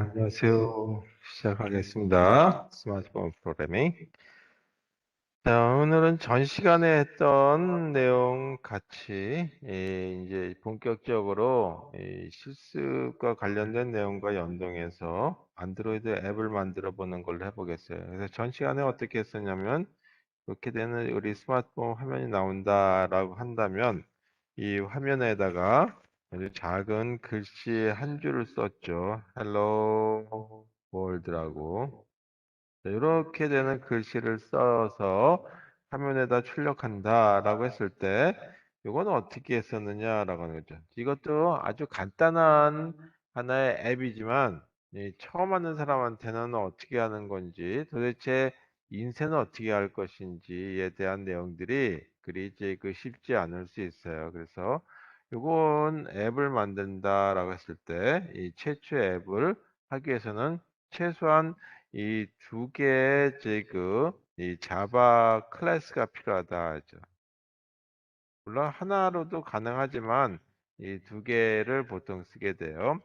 안녕하세요. 시작하겠습니다. 스마트폰 프로그래밍. 자, 오늘은 전 시간에 했던 내용 같이 이제 본격적으로 실습과 관련된 내용과 연동해서 안드로이드 앱을 만들어 보는 걸로 해보겠어요. 그래서 전 시간에 어떻게 했었냐면 이렇게 되는 우리 스마트폰 화면이 나온다라고 한다면 이 화면에다가 아주 작은 글씨 한 줄을 썼죠. Hello World라고. 이렇게 되는 글씨를 써서 화면에다 출력한다라고 했을 때 이거는 어떻게 했었느냐라고 하는 거죠. 이것도 아주 간단한 하나의 앱이지만 처음 하는 사람한테는 어떻게 하는 건지 도대체 인쇄는 어떻게 할 것인지에 대한 내용들이 그리 이제 쉽지 않을 수 있어요. 그래서 이건 앱을 만든다라고 했을 때 이 최초의 앱을 하기 위해서는 최소한 이 두 개의 이 자바 클래스가 필요하다 하죠. 물론 하나로도 가능하지만 이 두 개를 보통 쓰게 돼요.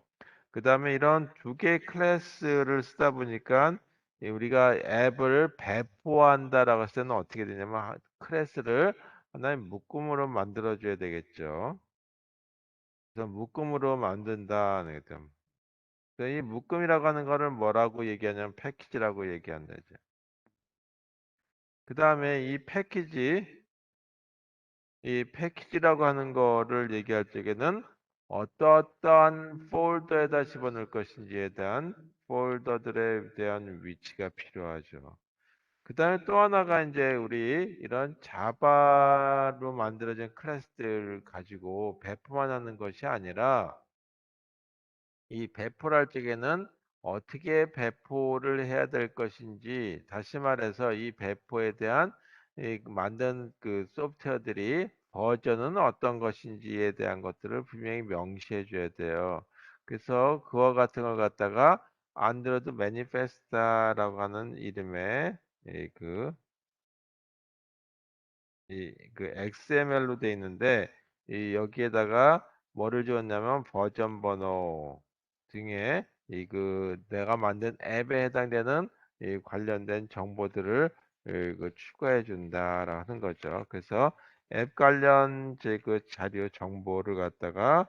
그 다음에 이런 두 개의 클래스를 쓰다 보니까 우리가 앱을 배포한다라고 했을 때는 어떻게 되냐면 클래스를 하나의 묶음으로 만들어 줘야 되겠죠. 그래서 묶음으로 만든다는 거죠. 이 묶음이라고 하는 거를 뭐라고 얘기하냐면 패키지라고 얘기한다 이제. 그 다음에 이 패키지라고 하는 거를 얘기할 적에는 어떠한 폴더에다 집어넣을 것인지에 대한 폴더들에 대한 위치가 필요하죠. 그 다음에 또 하나가 이제 우리 이런 자바로 만들어진 클래스들을 가지고 배포만 하는 것이 아니라 이 배포를 할 적에는 어떻게 배포를 해야 될 것인지, 다시 말해서 이 배포에 대한 만든 그 소프트웨어들이 버전은 어떤 것인지에 대한 것들을 분명히 명시해 줘야 돼요. 그래서 그와 같은 걸 갖다가 안드로이드 매니페스타라고 하는 이름의 이 그 XML로 돼 있는데 여기에다가 뭐를 주었냐면 버전 번호 등의 내가 만든 앱에 해당되는 이 관련된 정보들을 추가해 준다라는 거죠. 그래서 앱 관련 자료 정보를 갖다가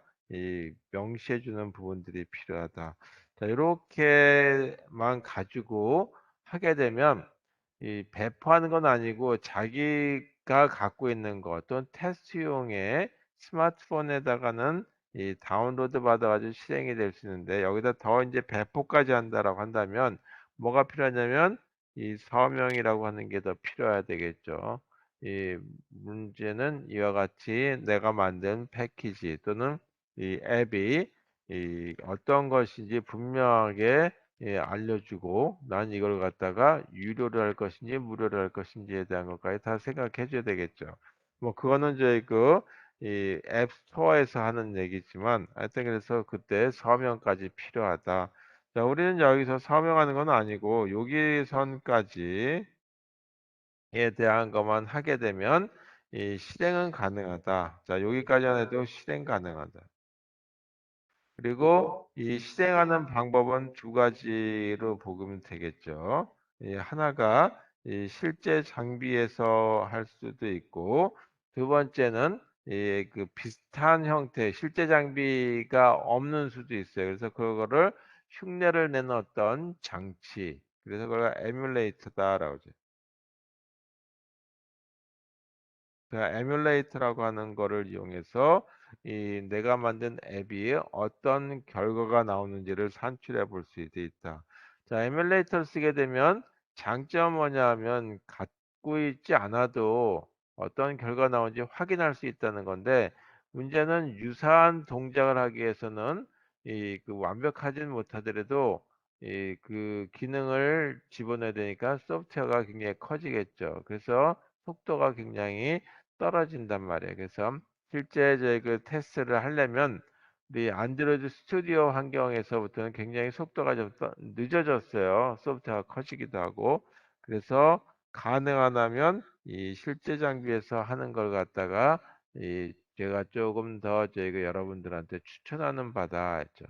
명시해 주는 부분들이 필요하다. 자, 이렇게만 가지고 하게 되면 이 배포하는 건 아니고 자기가 갖고 있는 것 또는 테스트용의 스마트폰에다가는 이 다운로드 받아가지고 실행이 될 수 있는데 여기다 더 이제 배포까지 한다라고 한다면 뭐가 필요하냐면 이 서명이라고 하는 게 더 필요해야 되겠죠. 이 문제는 이와 같이 내가 만든 패키지 또는 이 앱이 어떤 것인지 분명하게 알려주고 난 이걸 갖다가 유료로 할 것인지 무료로 할 것인지에 대한 것까지 다 생각해 줘야 되겠죠. 뭐 그거는 이 앱 스토어에서 하는 얘기지만 하여튼 그래서 그때 서명까지 필요하다. 자, 우리는 여기서 서명하는 건 아니고 여기선까지에 대한 것만 하게 되면 이 실행은 가능하다. 자, 여기까지만 해도 실행 가능하다. 그리고 이 실행하는 방법은 두 가지로 보면 되겠죠. 하나가 이 실제 장비에서 할 수도 있고, 두 번째는 비슷한 형태, 실제 장비가 없는 수도 있어요. 그래서 그거를 흉내를 내는 어떤 장치, 그래서 그걸 에뮬레이터다라고 하죠. 그 에뮬레이터라고 하는 거를 이용해서 내가 만든 앱이 어떤 결과가 나오는지를 산출해 볼 수 있다. 자, 에뮬레이터를 쓰게 되면 장점 뭐냐 하면 갖고 있지 않아도 어떤 결과 나오는지 확인할 수 있다는 건데 문제는 유사한 동작을 하기 위해서는 완벽하진 못하더라도 그 기능을 집어넣어야 되니까 소프트웨어가 굉장히 커지겠죠. 그래서 속도가 굉장히 떨어진단 말이에요. 그래서 실제 테스트를 하려면 우리 안드로이드 스튜디오 환경에서부터는 굉장히 속도가 좀 늦어졌어요. 소프트웨어가 커지기도 하고. 그래서 가능하다면 이 실제 장비에서 하는 걸 갖다가 제가 조금 더 여러분들한테 추천하는 바다 했죠.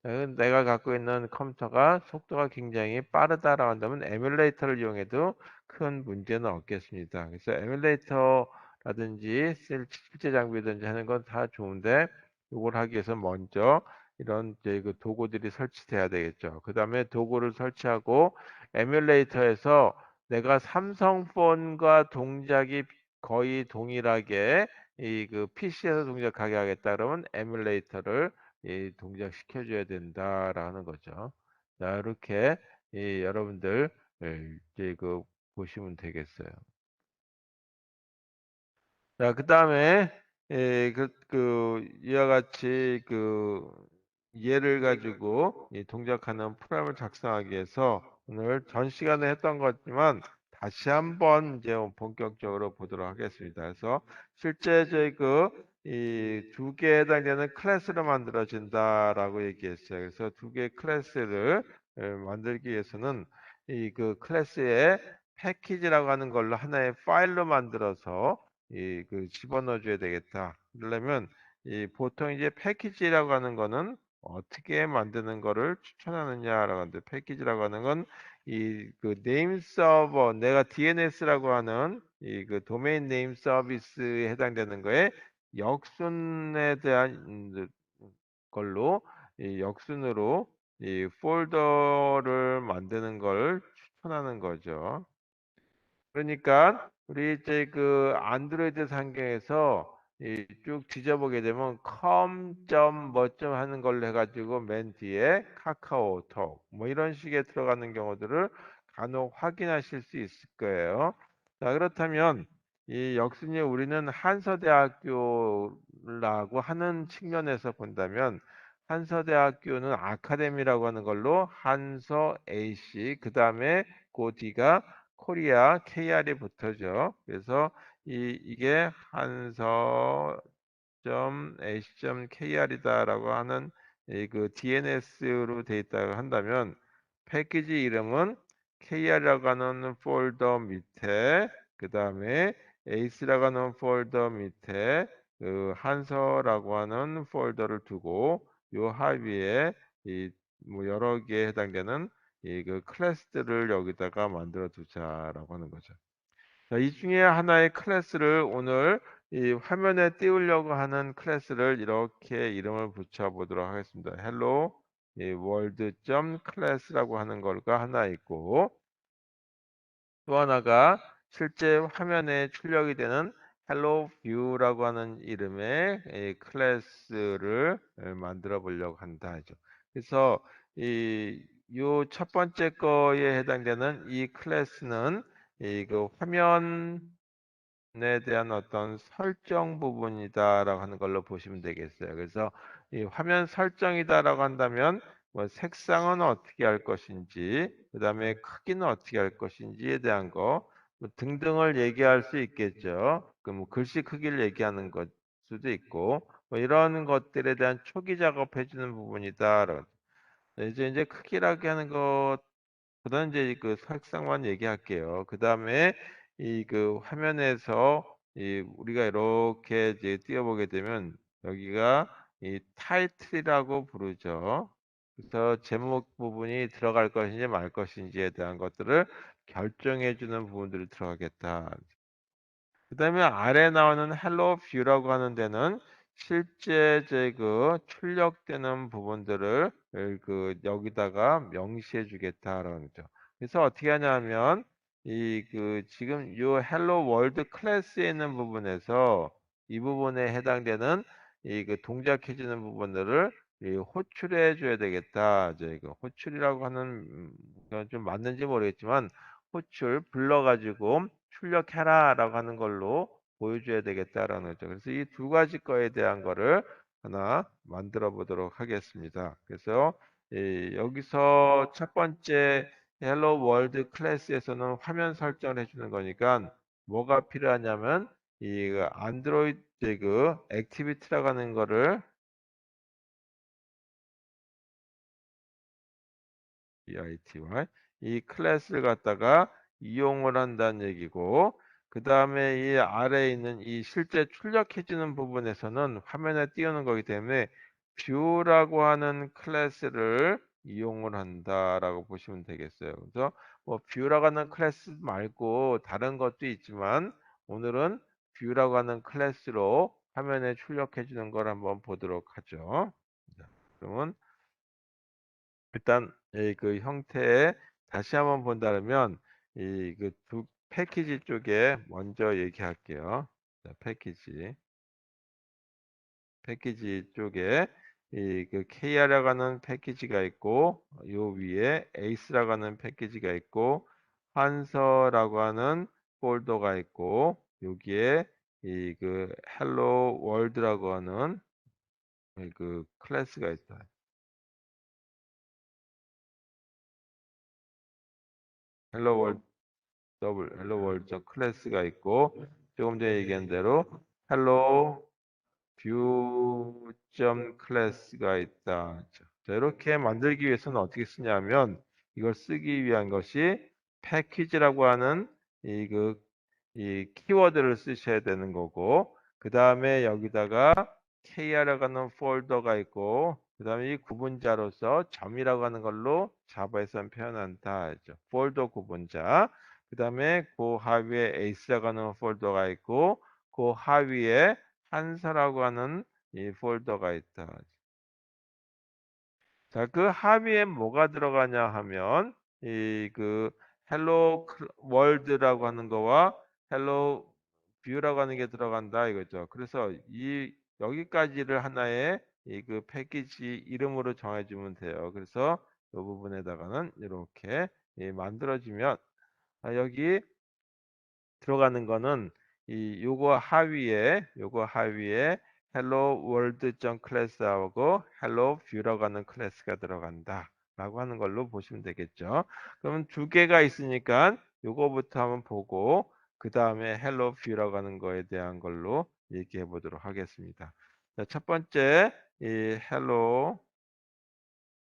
내가 갖고 있는 컴퓨터가 속도가 굉장히 빠르다라고 한다면 에뮬레이터를 이용해도 큰 문제는 없겠습니다. 그래서 에뮬레이터라든지 실제 장비든지 하는 건 다 좋은데 이걸 하기 위해서 먼저 이런 이제 그 도구들이 설치돼야 되겠죠. 그 다음에 도구를 설치하고 에뮬레이터에서 내가 삼성폰과 동작이 거의 동일하게 이 그 PC에서 동작하게 하겠다 그러면 에뮬레이터를 동작시켜줘야 된다라는 거죠. 자, 이렇게 여러분들 이제 그 보시면 되겠어요. 자, 그 다음에 이와 같이 그 예를 가지고 이 동작하는 프로그램을 작성하기 위해서 오늘 전 시간에 했던 거지만 다시 한번 이제 본격적으로 보도록 하겠습니다. 그래서 실제 저희 이 두 개에 해당되는 클래스를 만들어진다라고 얘기했어요. 그래서 두 개의 클래스를 만들기 위해서는 이 그 클래스의 패키지라고 하는 걸로 하나의 파일로 만들어서 집어넣어 줘야 되겠다. 그러려면 보통 이제 패키지라고 하는 거는 어떻게 만드는 거를 추천하느냐라고 하는데 패키지라고 하는 건 네임 서버 내가 DNS라고 하는 도메인 네임 서비스에 해당되는 거에 역순에 대한 걸로 역순으로 이 폴더를 만드는 걸 추천하는 거죠. 그러니까 우리 이제 그 안드로이드 상경에서 쭉 뒤져보게 되면 컴 뭐 점 하는 걸로 해가지고 맨 뒤에 카카오톡 뭐 이런 식의 들어가는 경우들을 간혹 확인하실 수 있을 거예요. 자, 그렇다면 이 역순이 우리는 한서대학교라고 하는 측면에서 본다면 한서대학교는 아카데미라고 하는 걸로 한서 AC 그 다음에 그 뒤가 코리아 KR이 붙어죠. 그래서 이게 한서.ac.kr이다라고 하는 DNS로 되어 있다고 한다면 패키지 이름은 KR이라고 하는 폴더 밑에 그 다음에 AC라고 하는 폴더 밑에 한서라고 하는 폴더를 두고 요 하위에 뭐 여러 개에 해당되는 클래스들을 여기다가 만들어 두자라고 하는 거죠. 자, 이 중에 하나의 클래스를 오늘 이 화면에 띄우려고 하는 클래스를 이렇게 이름을 붙여 보도록 하겠습니다. hello world.class라고 하는 거가 하나 있고 또 하나가 실제 화면에 출력이 되는 hello view라고 하는 이름의 클래스를 만들어 보려고 한다 하죠. 그래서 요 첫 번째 거에 해당되는 이 클래스는 화면에 대한 어떤 설정 부분이다라고 하는 걸로 보시면 되겠어요. 그래서 이 화면 설정이다라고 한다면 뭐 색상은 어떻게 할 것인지, 그 다음에 크기는 어떻게 할 것인지에 대한 거, 뭐 등등을 얘기할 수 있겠죠. 그 뭐 글씨 크기를 얘기하는 것 수도 있고, 뭐 이런 것들에 대한 초기 작업해 주는 부분이다. 이제 크기라고 하는 것보다는 이제 그 색상만 얘기할게요. 그 다음에 화면에서 우리가 이렇게 이제 띄워보게 되면 여기가 이 타이틀이라고 부르죠. 그래서 제목 부분이 들어갈 것인지 말 것인지에 대한 것들을 결정해 주는 부분들이 들어가겠다. 그 다음에 아래 나오는 헬로 뷰라고 하는 데는 실제 출력되는 부분들을 여기다가 명시해 주겠다라는 거죠. 그래서 어떻게 하냐면 지금 요 헬로 월드 클래스에 있는 부분에서 이 부분에 해당되는 동작해 주는 부분들을 호출해 줘야 되겠다. 호출이라고 하는 건 좀 맞는지 모르겠지만 호출 불러가지고 출력해라라고 하는 걸로 보여줘야 되겠다라는 거죠. 그래서 이 두 가지 거에 대한 거를 하나 만들어 보도록 하겠습니다. 그래서 여기서 첫 번째 헬로 월드 클래스에서는 화면 설정을 해주는 거니까 뭐가 필요하냐면 안드로이드 액티비티라고 하는 거를 EITY 이 클래스를 갖다가 이용을 한다는 얘기고 그 다음에 이 아래에 있는 이 실제 출력해주는 부분에서는 화면에 띄우는 거기 때문에 뷰라고 하는 클래스를 이용을 한다라고 보시면 되겠어요. 그래서 뭐 뷰라고 하는 클래스 말고 다른 것도 있지만 오늘은 뷰라고 하는 클래스로 화면에 출력해 주는 걸 한번 보도록 하죠. 자, 그러면 일단 그 형태에 다시 한번 본다면 이 그 두 패키지 쪽에 먼저 얘기할게요. 자, 패키지 쪽에 이 그 KR이라고 하는 패키지가 있고 요 위에 ACE라고 하는 패키지가 있고 한서라고 하는 폴더가 있고 여기에 이 그 헬로 월드라고 하는 그 클래스가 있다. 헬로 월드 헬로 월드 클래스가 있고 조금 전에 얘기한 대로 헬로 뷰.클래스가 있다. 자, 이렇게 만들기 위해서는 어떻게 쓰냐면 이걸 쓰기 위한 것이 패키지라고 하는 이 키워드를 쓰셔야 되는 거고 그 다음에 여기다가 KR이라고 하는 폴더가 있고 그 다음에 이 구분자로서 점이라고 하는 걸로 자바에서 표현한다 했죠. 폴더 구분자. 그 다음에 그 하위에 ACE라고 하는 폴더가 있고 그 하위에 한사라고 하는 이 폴더가 있다. 자, 그 하위에 뭐가 들어가냐 하면 이 그 헬로 월드라고 하는 거와 헬로 뷰라고 하는 게 들어간다 이거죠. 그래서 이 여기까지를 하나의 이 그 패키지 이름으로 정해주면 돼요. 그래서 이 부분에다가는 이렇게 만들어지면 여기 들어가는 거는 이 요거 하위에 hello world 클래스하고 hello view라고 하는 클래스가 들어간다 라고 하는 걸로 보시면 되겠죠. 그러면 두 개가 있으니까 요거부터 한번 보고 그 다음에 hello view라고 하는 거에 대한 걸로 얘기해 보도록 하겠습니다. 자, 첫 번째 이 hello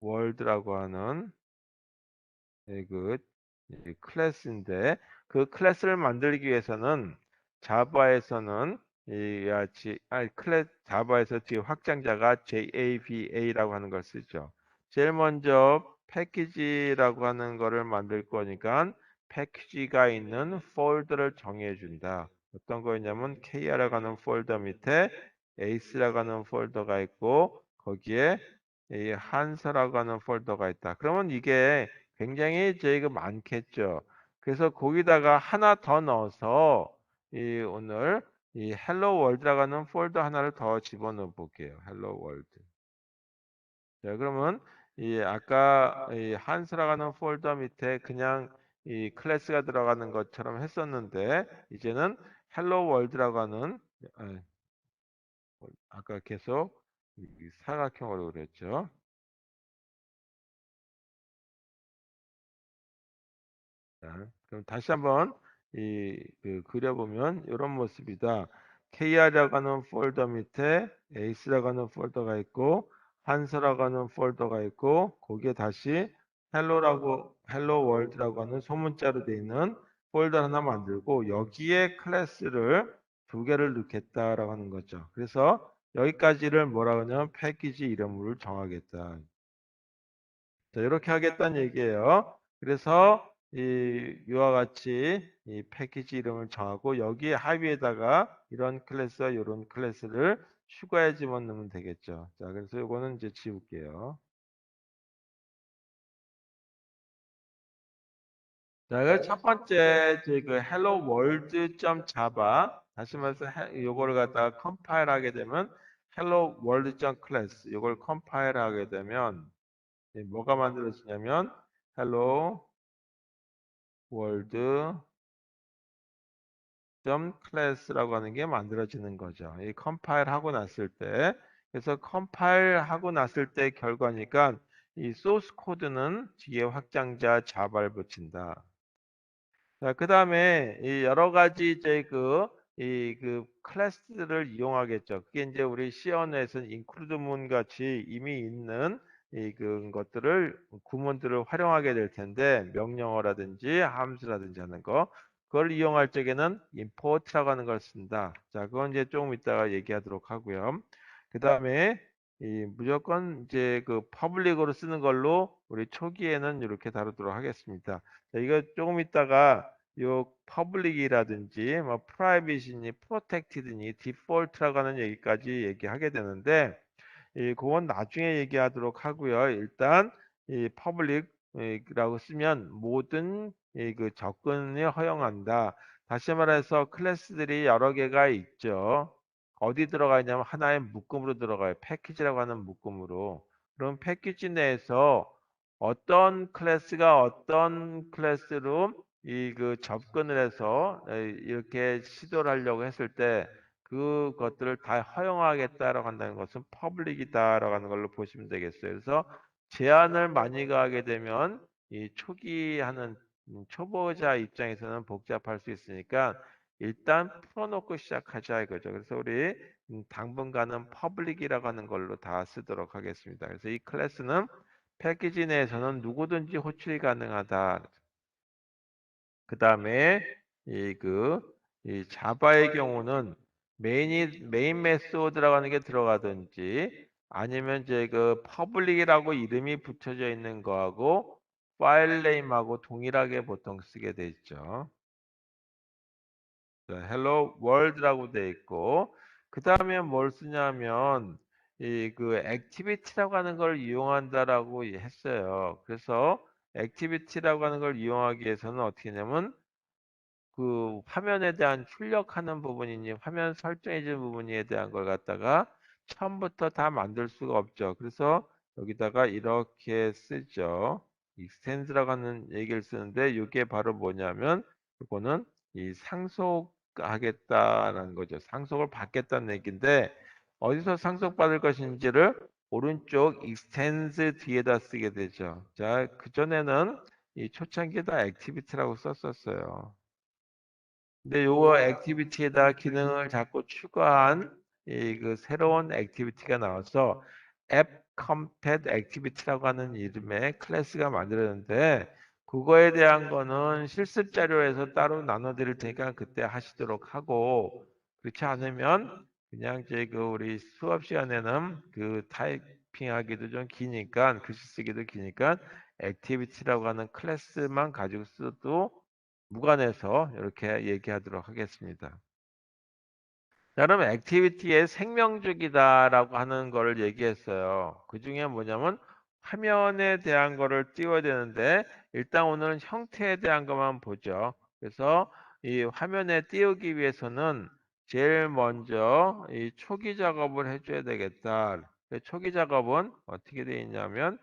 world라고 하는 그 클래스인데 그 클래스를 만들기 위해서는 자바에서는 자바에서 지금 확장자가 JAVA라고 하는 걸 쓰죠. 제일 먼저 패키지라고 하는 거를 만들 거니까 패키지가 있는 폴더를 정해 준다. 어떤 거였냐면 KR이라고 하는 폴더 밑에 ACE라고 하는 폴더가 있고 거기에 이 한서라고 하는 폴더가 있다. 그러면 이게 굉장히 저희가 많겠죠. 그래서 거기다가 하나 더 넣어서 이 오늘 이 헬로 월드라고 하는 폴더 하나를 더 집어넣어 볼게요. 헬로 월드. 자, 그러면 이 아까 이 한스라고 하는 폴더 밑에 그냥 이 클래스가 들어가는 것처럼 했었는데 이제는 헬로 월드라고 하는 아까 계속 이 사각형으로 그랬죠. 자, 그럼 다시 한번 그려보면 이런 모습이다. KR이라고 하는 폴더 밑에 AC라고 하는 폴더가 있고 한서라고 하는 폴더가 있고 거기에 다시 헬로 월드라고 하는 소문자로 되어 있는 폴더 하나 만들고 여기에 클래스를 두 개를 넣겠다라고 하는 거죠. 그래서 여기까지를 뭐라고 하냐면 패키지 이름을 정하겠다. 자, 이렇게 하겠다는 얘기예요. 그래서 이와 같이 이 패키지 이름을 정하고 여기 하위에다가 이런 클래스와 이런 클래스를 추가해주면 넣으면 되겠죠. 자, 그래서 이거는 이제 지울게요. 자, 그첫 번째 그 hello world.java 다시 말해서 요거를 갖다가 컴파일 하게 되면 hello world.class 이걸 컴파일 하게 되면 뭐가 만들어지냐면 hello world 점 클래스라고 하는 게 만들어지는 거죠. 이 컴파일 하고 났을 때 그래서 컴파일 하고 났을 때 결과니까 이 소스 코드는 뒤에 확장자 자바를 붙인다. 자, 그 다음에 이 여러 가지 이제 그 클래스를 이용하겠죠. 그게 이제 우리 C 언어에서는 include 문 같이 이미 있는 것들을 구문들을 활용하게 될 텐데 명령어라든지 함수라든지 하는 거 그걸 이용할 적에는 import라고 하는 걸 쓴다. 자, 그건 이제 조금 이따가 얘기하도록 하고요. 그 다음에 무조건 이제 그 퍼블릭으로 쓰는 걸로 우리 초기에는 이렇게 다루도록 하겠습니다. 자, 이거 조금 있다가 요 퍼블릭이라든지 뭐 프라이빗이니 프로텍티드니 디폴트라고 하는 얘기까지 얘기하게 되는데 그건 나중에 얘기하도록 하고요. 일단 이 퍼블릭이라고 쓰면 모든 그 접근을 허용한다. 다시 말해서 클래스들이 여러 개가 있죠. 어디 들어가 있냐면 하나의 묶음으로 들어가요. 패키지라고 하는 묶음으로. 그럼 패키지 내에서 어떤 클래스가 어떤 클래스로 그 접근을 해서 이렇게 시도를 하려고 했을 때 그것들을 다 허용하겠다라고 한다는 것은 퍼블릭이다라고 하는 걸로 보시면 되겠어요. 그래서 제한을 많이 가하게 되면 이 초기 하는 초보자 입장에서는 복잡할 수 있으니까 일단 풀어놓고 시작하자 이거죠. 그래서 우리 당분간은 퍼블릭이라고 하는 걸로 다 쓰도록 하겠습니다. 그래서 이 클래스는 패키지 내에서는 누구든지 호출이 가능하다. 그 다음에 이 자바의 경우는 메인 메소드라고 하는 게 들어가든지 아니면 이제 그 퍼블릭이라고 이름이 붙여져 있는 거하고 파일 네임하고 동일하게 보통 쓰게 돼 있죠. 헬로 월드라고 돼 있고 그 다음에 뭘 쓰냐면 이 그 액티비티라고 하는 걸 이용한다라고 했어요. 그래서 액티비티라고 하는 걸 이용하기 위해서는 어떻게 하냐면 그 화면에 대한 출력하는 부분이니 화면 설정해 주는 부분에 대한 걸 갖다가 처음부터 다 만들 수가 없죠. 그래서 여기다가 이렇게 쓰죠. extend라고 하는 얘기를 쓰는데 이게 바로 뭐냐면 이거는 이 상속하겠다라는 거죠. 상속을 받겠다는 얘기인데 어디서 상속받을 것인지를 오른쪽 extends 뒤에다 쓰게 되죠. 자, 그전에는 이 초창기에다 액티비티라고 썼었어요. 근데 요거 액티비티에다 기능을 자꾸 추가한 그 새로운 액티비티가 나와서 앱 컴팻 액티비티라고 하는 이름의 클래스가 만들었는데 그거에 대한 거는 실습 자료에서 따로 나눠 드릴 테니까 그때 하시도록 하고 그렇지 않으면 그냥 이제 그 우리 수업 시간에는 그 타이핑하기도 좀 기니까 글씨 쓰기도 기니까 액티비티라고 하는 클래스만 가지고 써도 무관해서 이렇게 얘기하도록 하겠습니다. 자, 그럼 액티비티의 생명적이다라고 하는 거를 얘기했어요. 그 중에 뭐냐면 화면에 대한 거를 띄워야 되는데 일단 오늘은 형태에 대한 것만 보죠. 그래서 이 화면에 띄우기 위해서는 제일 먼저 이 초기 작업을 해줘야 되겠다. 초기 작업은 어떻게 되어 있냐면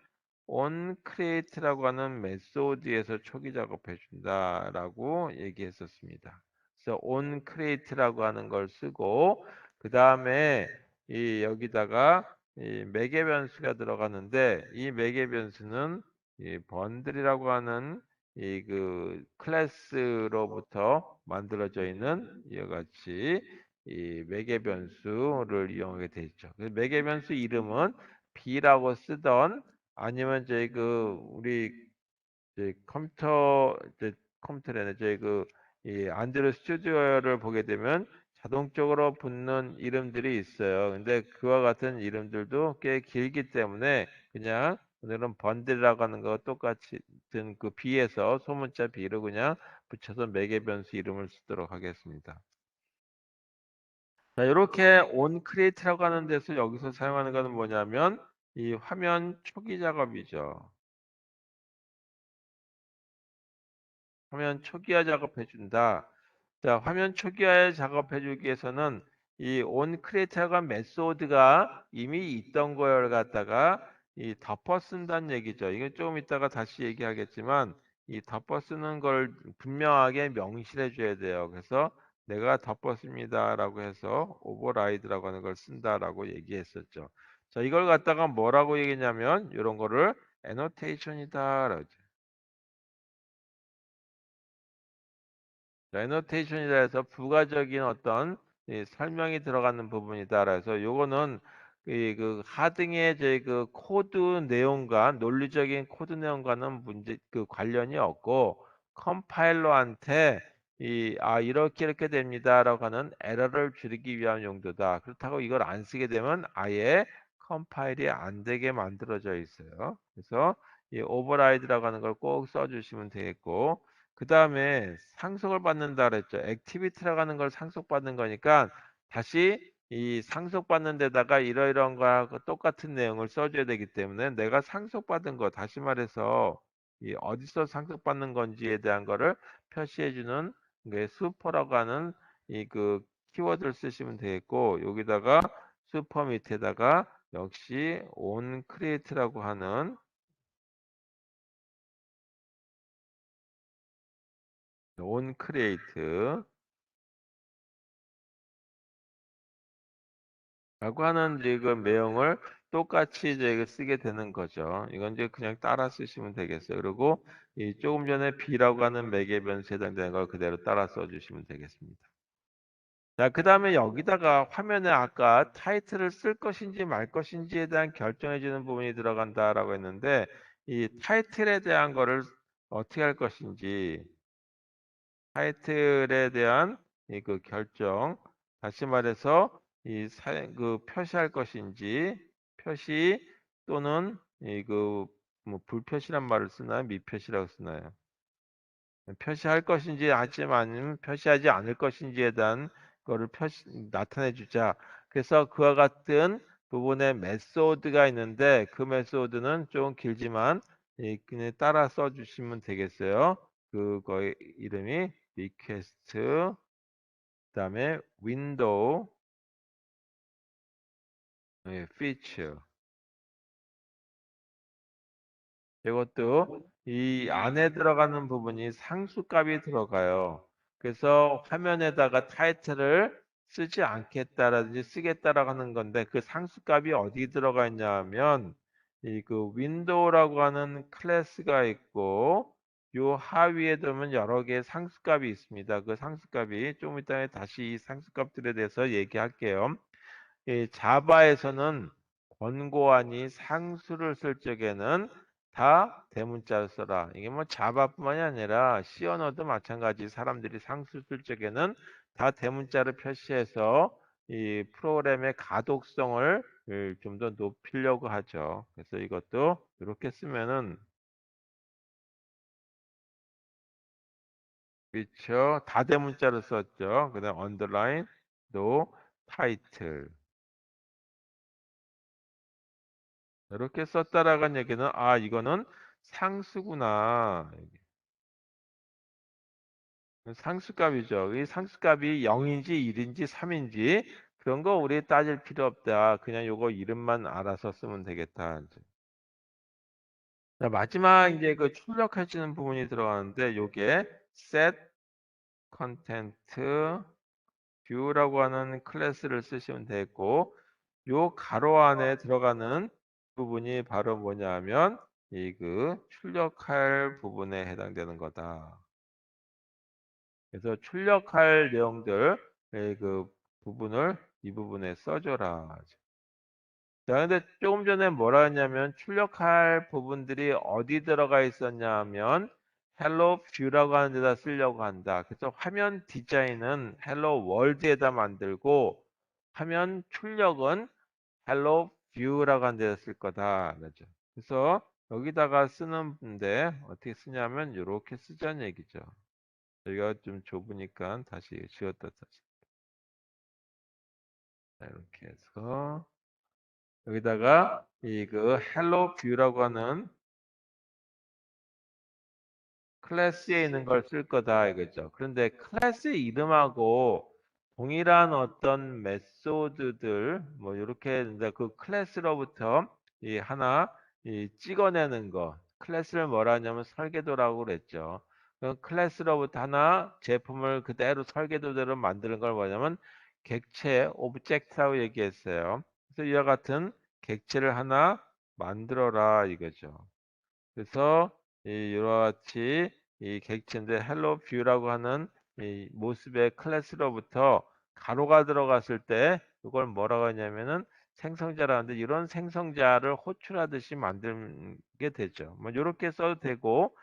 onCreate라고 하는 메소드에서 초기 작업해 준다라고 얘기했었습니다. 그래서 onCreate라고 하는 걸 쓰고 그 다음에 이 여기다가 이 매개 변수가 들어가는데 이 매개 변수는 이 번들이라고 하는 이 그 클래스로부터 만들어져 있는 이와 같이 이 매개 변수를 이용하게 되어 있죠. 그 매개 변수 이름은 b라고 쓰던 아니면 저희 그 우리 이제 컴퓨터래네 저희 이 안드로이드 스튜디오를 보게 되면 자동적으로 붙는 이름들이 있어요. 근데 그와 같은 이름들도 꽤 길기 때문에 그냥 오늘은 번들이라고 하는 거 똑같이 그 B에서 소문자 B로 그냥 붙여서 매개 변수 이름을 쓰도록 하겠습니다. 자, 이렇게 onCreate라고 하는 데서 여기서 사용하는 것은 뭐냐면 이 화면 초기 작업이죠. 화면 초기화 작업해 준다. 자, 화면 초기화 작업해 주기 위해서는 이 onCreate라는 메소드가 이미 있던 걸 갖다가 이 덮어 쓴다는 얘기죠. 이건 조금 이따가 다시 얘기하겠지만 이 덮어 쓰는 걸 분명하게 명시해 줘야 돼요. 그래서 내가 덮어 씁니다라고 해서 override라고 하는 걸 쓴다라고 얘기했었죠. 자, 이걸 갖다가 뭐라고 얘기냐면 이런 거를 annotation이다. 애노테이션이라 해서 부가적인 어떤 이 설명이 들어가는 부분이다. 그래서 요거는 그 하등의 그 코드 내용과 논리적인 코드 내용과는 문제 그 관련이 없고 컴파일러한테 이렇게 됩니다라고 하는 에러를 줄이기 위한 용도다. 그렇다고 이걸 안 쓰게 되면 아예 컴파일이 안 되게 만들어져 있어요. 그래서 이 오버라이드라고 하는 걸 꼭 써주시면 되겠고, 그 다음에 상속을 받는다 그랬죠. 액티비티라고 하는 걸 상속받는 거니까 다시 이 상속받는 데다가 이러이러한 거하고 똑같은 내용을 써줘야 되기 때문에 내가 상속받은 거, 다시 말해서 이 어디서 상속받는 건지에 대한 거를 표시해주는 게 슈퍼라고 하는 이 그 키워드를 쓰시면 되겠고, 여기다가 슈퍼 밑에다가 역시 on create라고 하는 on create 라고 하는 이제 그 내용을 똑같이 이제 쓰게 되는 거죠. 이건 이제 그냥 따라 쓰시면 되겠어요. 그리고 이 조금 전에 B라고 하는 매개 변수에 해당되는 걸 그대로 따라 써주시면 되겠습니다. 자, 그 다음에 여기다가 화면에 아까 타이틀을 쓸 것인지 말 것인지에 대한 결정해 주는 부분이 들어간다라고 했는데, 이 타이틀에 대한 거를 어떻게 할 것인지, 타이틀에 대한 이 그 결정, 다시 말해서 그 표시할 것인지, 표시 또는 이 그 뭐 불표시란 말을 쓰나요? 미표시라고 쓰나요? 표시할 것인지 아니면 표시하지 않을 것인지에 대한 거를 나타내 주자. 그래서 그와 같은 부분의 메소드가 있는데 그 메소드는 좀 길지만 그냥 따라 써주시면 되겠어요. 그거의 이름이 request, 그다음에 window, feature. 이것도 이 안에 들어가는 부분이 상수값이 들어가요. 그래서 화면에다가 타이틀을 쓰지 않겠다라든지 쓰겠다라고 하는 건데 그 상수값이 어디 들어가 있냐 하면 이 그 윈도우라고 하는 클래스가 있고 요 하위에 보면 여러 개의 상수값이 있습니다. 그 상수값이 좀 이따 다시 이 상수값들에 대해서 얘기할게요. 이 자바에서는 권고안이 상수를 쓸 적에는 다 대문자를 써라. 이게 뭐 자바뿐만이 아니라 C 언어도 마찬가지. 사람들이 상수 쓸 적에는 다 대문자를 표시해서 이 프로그램의 가독성을 좀 더 높이려고 하죠. 그래서 이것도 이렇게 쓰면은 그렇죠. 다 대문자를 썼죠. 그다음 언더라인, 노, 타이틀. 이렇게 썼다라는 얘기는 아 이거는 상수구나. 상수값이죠. 이 상수값이 0인지 1인지 3인지 그런 거 우리 따질 필요 없다. 그냥 요거 이름만 알아서 쓰면 되겠다. 이제. 자, 마지막 이제 그 출력하시는 부분이 들어가는데 요게 set content view라고 하는 클래스를 쓰시면 되고 요 가로 안에 들어가는 부분이 바로 뭐냐면 이 그 출력할 부분에 해당되는 거다. 그래서 출력할 내용들 그 부분을 이 부분에 써줘라. 자, 근데 조금 전에 뭐라 했냐면 출력할 부분들이 어디 들어가 있었냐 하면 헬로 뷰라고 하는 데다 쓰려고 한다. 그래서 화면 디자인은 헬로 월드에다 만들고 화면 출력은 헬로 뷰라고 하는 데다 쓸 거다. 그죠? 그래서 여기다가 쓰는데 어떻게 쓰냐면 이렇게 쓰자는 얘기죠. 여기가 좀 좁으니까 다시 지웠다 다시. 자, 이렇게 해서 여기다가 이 그 헬로 뷰라고 하는 클래스에 있는 걸 쓸 거다 이거죠. 그런데 클래스 이름하고 동일한 어떤 메소드들 뭐 이렇게 이제 그 클래스로부터 이 하나 찍어내는 거 클래스를 뭐라 하냐면 설계도라고 그랬죠. 그 클래스로부터 하나 제품을 그대로 설계도대로 만드는 걸 뭐냐면 객체 오브젝트라고 얘기했어요. 그래서 이와 같은 객체를 하나 만들어라 이거죠. 그래서 이와 같이 이 객체인데 헬로 뷰라고 하는 이 모습의 클래스로부터 가로가 들어갔을 때 이걸 뭐라고 하냐면은 생성자라는데 이런 생성자를 호출하듯이 만들게 되죠. 뭐 이렇게 써도 되고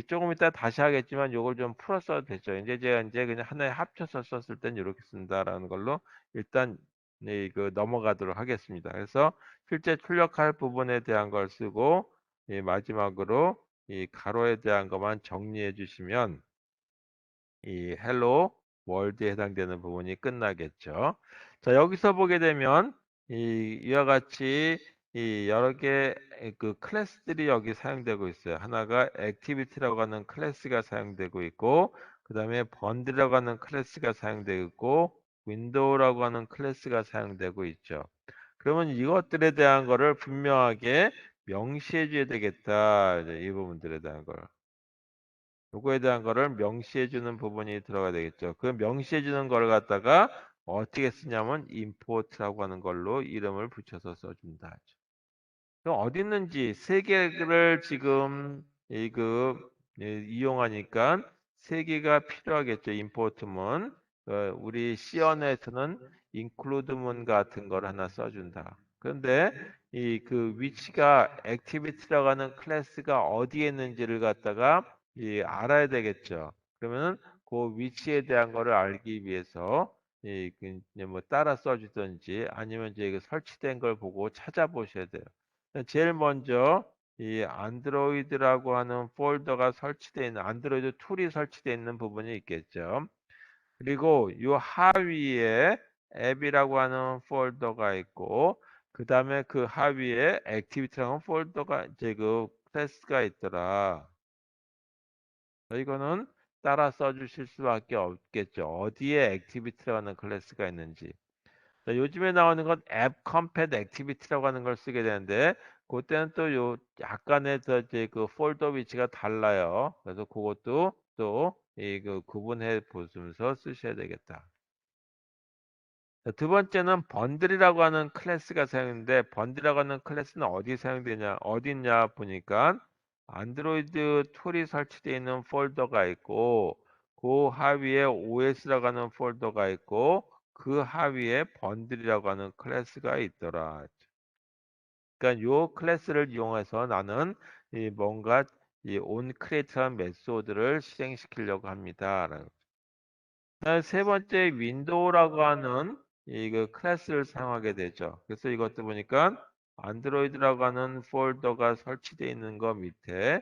조금 이따 다시 하겠지만 이걸 좀 풀어 써도 되죠. 이제 제가 이제 그냥 하나에 합쳐서 썼을 땐 이렇게 쓴다라는 걸로 일단 넘어가도록 하겠습니다. 그래서 실제 출력할 부분에 대한 걸 쓰고 마지막으로 이 가로에 대한 것만 정리해 주시면 이 헬로 월드에 해당되는 부분이 끝나겠죠. 자, 여기서 보게 되면 이와 같이 이 여러 개 그 클래스들이 여기 사용되고 있어요. 하나가 액티비티라고 하는 클래스가 사용되고 있고, 그 다음에 번드라고 하는 클래스가 사용되고 있고, 윈도우라고 하는 클래스가 사용되고 있죠. 그러면 이것들에 대한 거를 분명하게 명시해 줘야 되겠다. 이제 이 부분들에 대한 걸. 요거에 대한 거를 명시해 주는 부분이 들어가야 되겠죠. 그 명시해 주는 걸 갖다가 어떻게 쓰냐면 import라고 하는 걸로 이름을 붙여서 써준다. 그럼 어디 있는지 세 개를 지금 이용하니까 세 개가 필요하겠죠. import문. 우리 C 언어에서는 include문 같은 걸 하나 써준다. 그런데 이 그 위치가 activity라고 하는 클래스가 어디에 있는지를 갖다가 알아야 되겠죠. 그러면은 그 위치에 대한 거를 알기 위해서 이제 뭐 따라 써주든지 아니면 이제 그 설치된 걸 보고 찾아보셔야 돼요. 제일 먼저 이 안드로이드라고 하는 폴더가 설치되어 있는 안드로이드 툴이 설치되어 있는 부분이 있겠죠. 그리고 이 하위에 앱이라고 하는 폴더가 있고 그 다음에 그 하위에 액티비티라는 폴더가 이제 그 클래스가 있더라. 이거는 따라 써주실 수밖에 없겠죠. 어디에 액티비티라는 클래스가 있는지. 자, 요즘에 나오는 건 앱 컴팻 액티비티라고 하는 걸 쓰게 되는데 그때는 또 요 약간의 이제 그 폴더 위치가 달라요. 그래서 그것도 또 그 구분해 보면서 쓰셔야 되겠다. 자, 두 번째는 번들이라고 하는 클래스가 사용되는데 번들이라고 하는 클래스는 어디 사용되냐 어디 있냐 보니까 안드로이드 툴이 설치되어 있는 폴더가 있고 그 하위에 OS라고 하는 폴더가 있고 그 하위에 번들이라고 하는 클래스가 있더라. 그러니까 요 클래스를 이용해서 나는 뭔가 이 onCreate라는 메소드를 실행시키려고 합니다. 세 번째 윈도우라고 하는 그 클래스를 사용하게 되죠. 그래서 이것도 보니까 안드로이드라고 하는 폴더가 설치되어 있는 거 밑에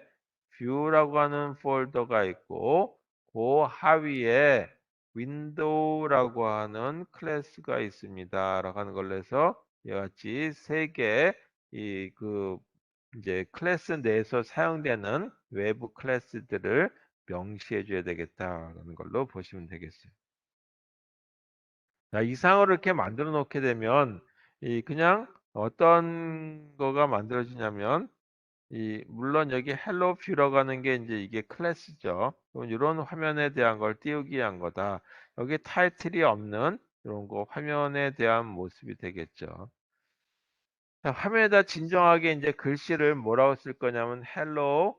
뷰라고 하는 폴더가 있고 그 하위에 윈도우라고 하는 클래스가 있습니다. 라고 하는 걸로 해서 이와 같이 세 개 이제 클래스 내에서 사용되는 외부 클래스들을 명시해 줘야 되겠다라는 걸로 보시면 되겠어요. 자, 이상으로 이렇게 만들어 놓게 되면 그냥 어떤 거가 만들어지냐면 물론 여기 헬로 뷰라고 하는 게 이제 이게 클래스죠. 이런 화면에 대한 걸 띄우기 위한 거다. 여기 타이틀이 없는 이런 거 화면에 대한 모습이 되겠죠. 자, 화면에다 진정하게 이제 글씨를 뭐라고 쓸 거냐면 헬로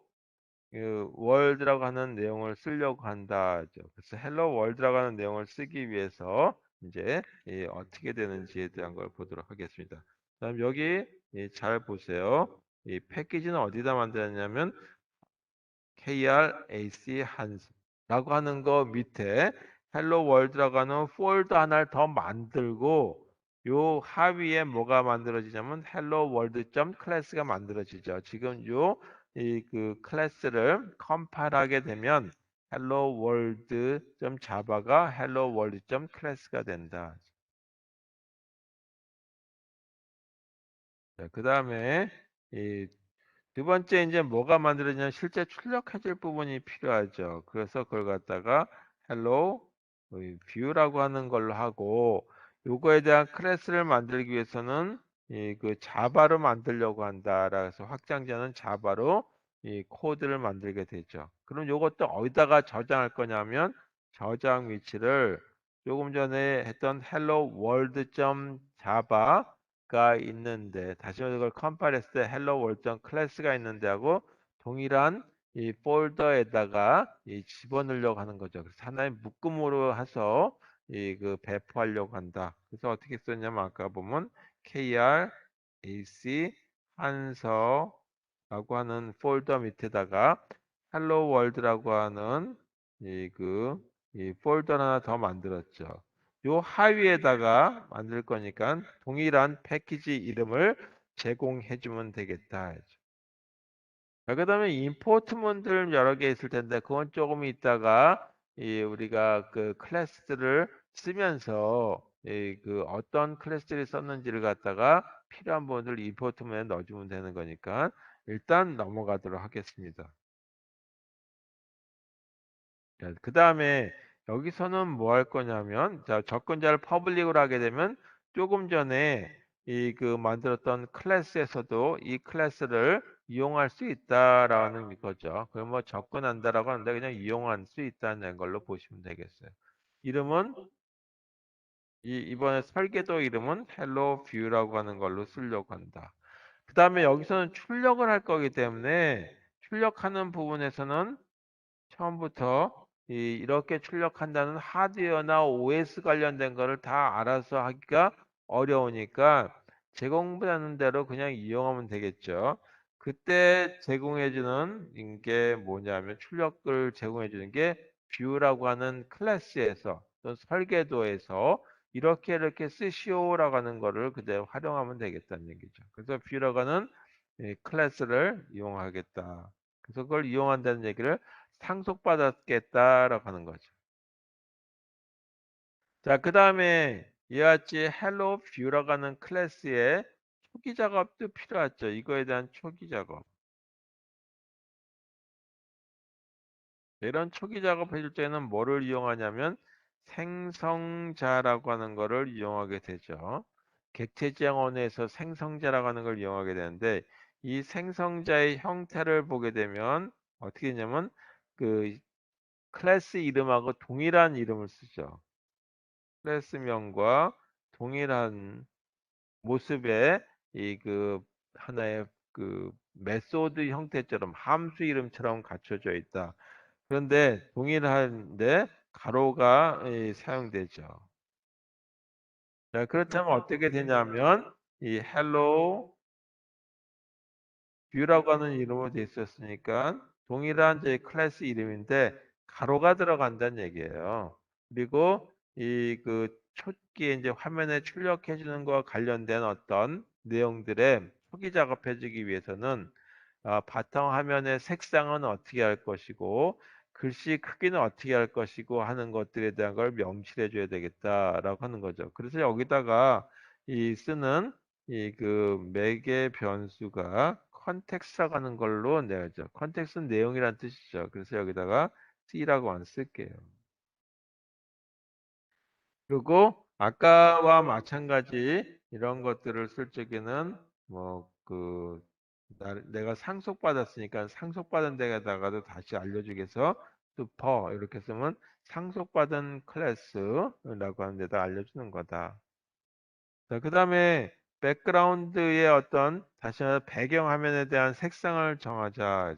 월드라고 하는 내용을 쓰려고 한다죠. 그래서 헬로 월드라고 하는 내용을 쓰기 위해서 이제 어떻게 되는지에 대한 걸 보도록 하겠습니다. 다음 여기 잘 보세요. 이 패키지는 어디다 만들었냐면 KRAC 한스라고 하는 거 밑에 헬로 월드라고 하는 폴더 하나를 더 만들고 요 하위에 뭐가 만들어지냐면 헬로 월드 점 클래스가 만들어지죠. 지금 요 그 클래스를 컴파일하게 되면 헬로 월드 점 자바가 헬로 월드 점 클래스가 된다. 자, 그다음에 두 번째 이제 뭐가 만들어지냐면 실제 출력해 줄 부분이 필요하죠. 그래서 그걸 갖다가 hello view라고 하는 걸로 하고 요거에 대한 클래스를 만들기 위해서는 그 자바로 만들려고 한다. 그래서 확장자는 자바로 이 코드를 만들게 되죠. 그럼 요것도 어디다가 저장할 거냐면 저장 위치를 조금 전에 했던 hello world.java 가 있는데 다시 한번 이걸 컴파일했을 때 hello world 클래스가 있는데 하고 동일한 이 폴더에다가 집어넣으려고 하는 거죠. 그래서 하나의 묶음으로 해서 그 배포하려고 한다. 그래서 어떻게 썼냐면 아까 보면 krac 한서라고 하는 폴더 밑에다가 hello world라고 하는 이 폴더 하나 더 만들었죠. 요 하위에다가 만들 거니까 동일한 패키지 이름을 제공해 주면 되겠다. 그다음에 임포트먼트를 여러 개 있을 텐데 그건 조금 있다가 우리가 그 클래스들을 쓰면서 그 어떤 클래스들이 썼는지를 갖다가 필요한 부분들 임포트먼트에 넣어주면 되는 거니까 일단 넘어가도록 하겠습니다. 그 다음에 여기서는 뭐 할 거냐면, 자, 접근자를 퍼블릭으로 하게 되면 조금 전에 그 만들었던 클래스에서도 이 클래스를 이용할 수 있다라는 거죠. 그럼 뭐 접근한다라고 하는데 그냥 이용할 수 있다는 걸로 보시면 되겠어요. 이름은 이번에 설계도 이름은 Hello View라고 하는 걸로 쓰려고 한다. 그 다음에 여기서는 출력을 할 거기 때문에 출력하는 부분에서는 처음부터 이렇게 출력한다는 하드웨어나 OS 관련된 거를 다 알아서 하기가 어려우니까 제공받는 대로 그냥 이용하면 되겠죠. 그때 제공해주는 게 뭐냐면 출력을 제공해주는 게 뷰라고 하는 클래스에서 또 설계도에서 이렇게 쓰시오라고 하는 거를 그대로 활용하면 되겠다는 얘기죠. 그래서 뷰라고 하는 클래스를 이용하겠다. 그래서 그걸 이용한다는 얘기를 상속받았겠다라고 하는 거죠. 자, 그 다음에 이와 같이 hello view라고 하는 클래스에 초기 작업도 필요하죠. 이거에 대한 초기 작업. 이런 초기 작업 해줄 때는 뭐를 이용하냐면 생성자라고 하는 거를 이용하게 되죠. 객체지향원에서 생성자라고 하는 걸 이용하게 되는데 이 생성자의 형태를 보게 되면 어떻게 되냐면 그 클래스 이름하고 동일한 이름을 쓰죠. 클래스명과 동일한 모습의 그 하나의 그 메소드 형태처럼 함수 이름처럼 갖춰져 있다. 그런데 동일한데 가로가 사용되죠. 자, 그렇다면 어떻게 되냐면 이 hello 뷰라고 하는 이름으로 돼 있었으니까 동일한 제 클래스 이름인데 가로가 들어간다는 얘기예요. 그리고 그 초기에 이제 화면에 출력해 주는 것과 관련된 어떤 내용들의 초기 작업해 주기 위해서는 바탕 화면의 색상은 어떻게 할 것이고 글씨 크기는 어떻게 할 것이고 하는 것들에 대한 걸 명시해 줘야 되겠다라고 하는 거죠. 그래서 여기다가 쓰는 그 매개 변수가 컨텍스트라고 하는 걸로 내야죠. 컨텍스트는 내용이란 뜻이죠. 그래서 여기다가 C라고 쓸게요. 그리고 아까와 마찬가지 이런 것들을 쓸 적에는 뭐그 내가 상속받았으니까 상속받은 데다가도 다시 알려주기 위해서 슈퍼 이렇게 쓰면 상속받은 클래스라고 하는 데다 알려주는 거다. 자, 그 다음에 백그라운드의 어떤 다시 한번 배경 화면에 대한 색상을 정하자.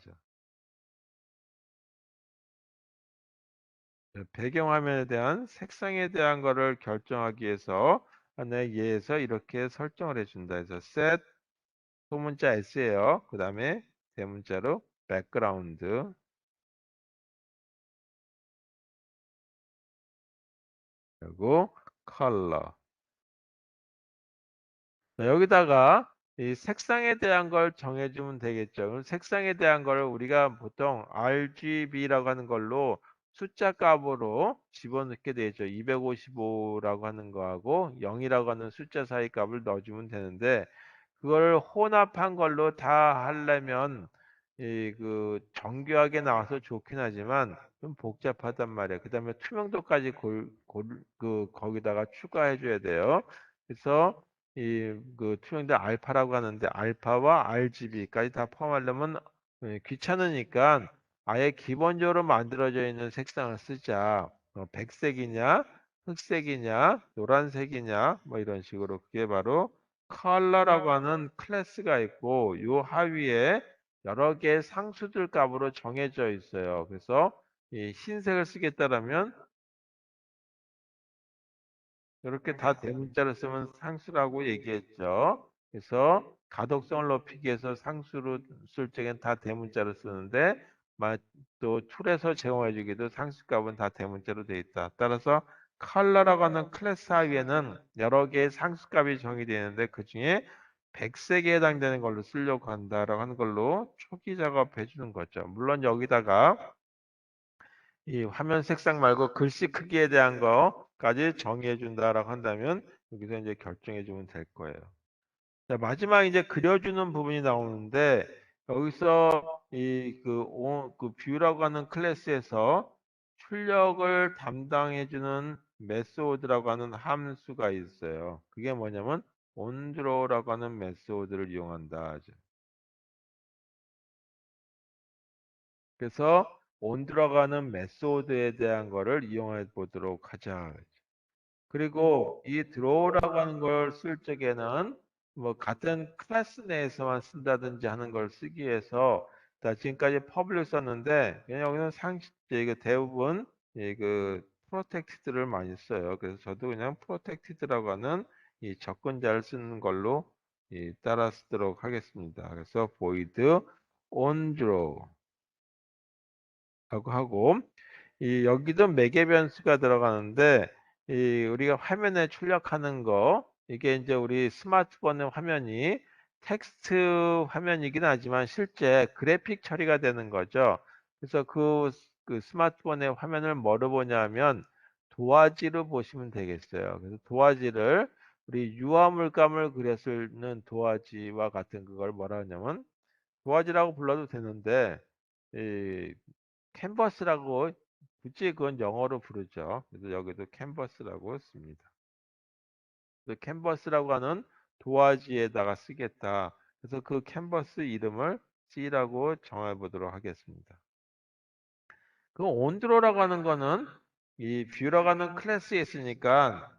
배경 화면에 대한 색상에 대한 거를 결정하기 위해서 하나의 예에서 이렇게 설정을 해준다 해서 set 소문자 S예요. 그 다음에 대문자로 백그라운드 그리고 컬러 여기다가 이 색상에 대한 걸 정해주면 되겠죠. 그럼 색상에 대한 걸 우리가 보통 RGB라고 하는 걸로 숫자 값으로 집어넣게 되죠. 255라고 하는 거하고 0이라고 하는 숫자 사이 값을 넣어주면 되는데 그걸 혼합한 걸로 다 하려면 그 정교하게 나와서 좋긴 하지만 좀 복잡하단 말이에요. 그다음에 투명도까지 거기다가 추가해 줘야 돼요. 그래서 그 투명도 알파라고 하는데 알파와 RGB까지 다 포함하려면 귀찮으니까 아예 기본적으로 만들어져 있는 색상을 쓰자. 백색이냐, 흑색이냐, 노란색이냐, 뭐 이런 식으로 그게 바로 컬러라고 하는 클래스가 있고 요 하위에 여러 개의 상수들 값으로 정해져 있어요. 그래서 이 흰색을 쓰겠다라면 이렇게 다 대문자로 쓰면 상수라고 얘기했죠. 그래서 가독성을 높이기 위해서 상수로 쓸 적엔 다 대문자로 쓰는데 또 툴에서 제공해 주기도 상수값은 다 대문자로 돼 있다. 따라서 컬러라고 하는 클래스 하위에는 여러 개의 상수값이 정의되어 있는데 그 중에 백색에 해당되는 걸로 쓰려고 한다라고 하는 걸로 초기 작업해 주는 거죠. 물론 여기다가 이 화면 색상 말고 글씨 크기에 대한 거까지 정의해 준다라고 한다면 여기서 이제 결정해 주면 될 거예요. 자, 마지막 이제 그려주는 부분이 나오는데 여기서 그 뷰라고 하는 클래스에서 출력을 담당해주는 메소드라고 하는 함수가 있어요. 그게 뭐냐면 onDraw라고 하는 메소드를 이용한다. 그래서 onDraw라고 하는 메소드에 대한 거를 이용해 보도록 하자. 그리고 이 draw라고 하는 걸 쓸 적에는 뭐 같은 클래스 내에서만 쓴다든지 하는 걸 쓰기 위해서 자, 지금까지 public 썼는데 그냥 여기는 이거 대부분 그 protected를 많이 써요. 그래서 저도 그냥 protected라고 하는 이 접근자를 쓰는 걸로 따라 쓰도록 하겠습니다. 그래서 void on draw 라고 하고 여기도 매개 변수가 들어가는데 우리가 화면에 출력하는 거 이게 이제 우리 스마트폰의 화면이 텍스트 화면이긴 하지만 실제 그래픽 처리가 되는 거죠. 그래서 그 스마트폰의 화면을 뭐로 보냐면 도화지로 보시면 되겠어요. 그래서 도화지를 우리 유화물감을 그려쓰는 도화지와 같은 그걸 뭐라 하냐면 도화지라고 불러도 되는데 캔버스라고 굳이 그건 영어로 부르죠. 그래서 여기도 캔버스라고 씁니다. 그 캔버스라고 하는 도화지에다가 쓰겠다. 그래서 그 캔버스 이름을 C라고 정해 보도록 하겠습니다. 그 온드로라고 하는 거는 이 뷰라고 하는 클래스에 있으니까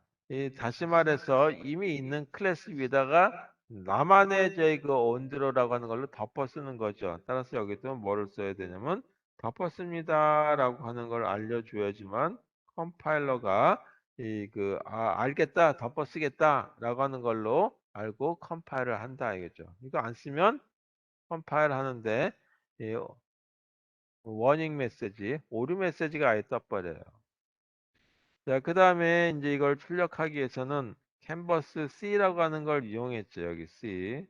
다시 말해서 이미 있는 클래스 위에다가 나만의 저희 그 온드로라고 하는 걸로 덮어 쓰는 거죠. 따라서 여기도 뭐를 써야 되냐면 덮어 씁니다라고 하는 걸 알려줘야지만 컴파일러가 알겠다 덮어 쓰겠다라고 하는 걸로 알고 컴파일을 한다 이거죠. 이거 안 쓰면 컴파일 하는데 워닝 메시지, 오류 메시지가 아예 떠버려요. 자, 그 다음에 이제 이걸 출력하기 위해서는 캔버스 C라고 하는 걸 이용했죠. 여기 C.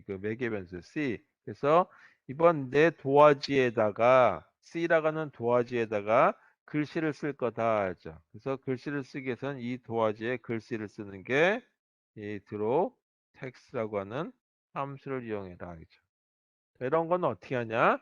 그 매개 변수 C. 그래서 이번 내 도화지에다가 C라고 하는 도화지에다가 글씨를 쓸 거다 하죠. 그래서 글씨를 쓰기 위해서는 이 도화지에 글씨를 쓰는 게 이 draw text라고 하는 함수를 이용해라 하죠. 이런 건 어떻게 하냐?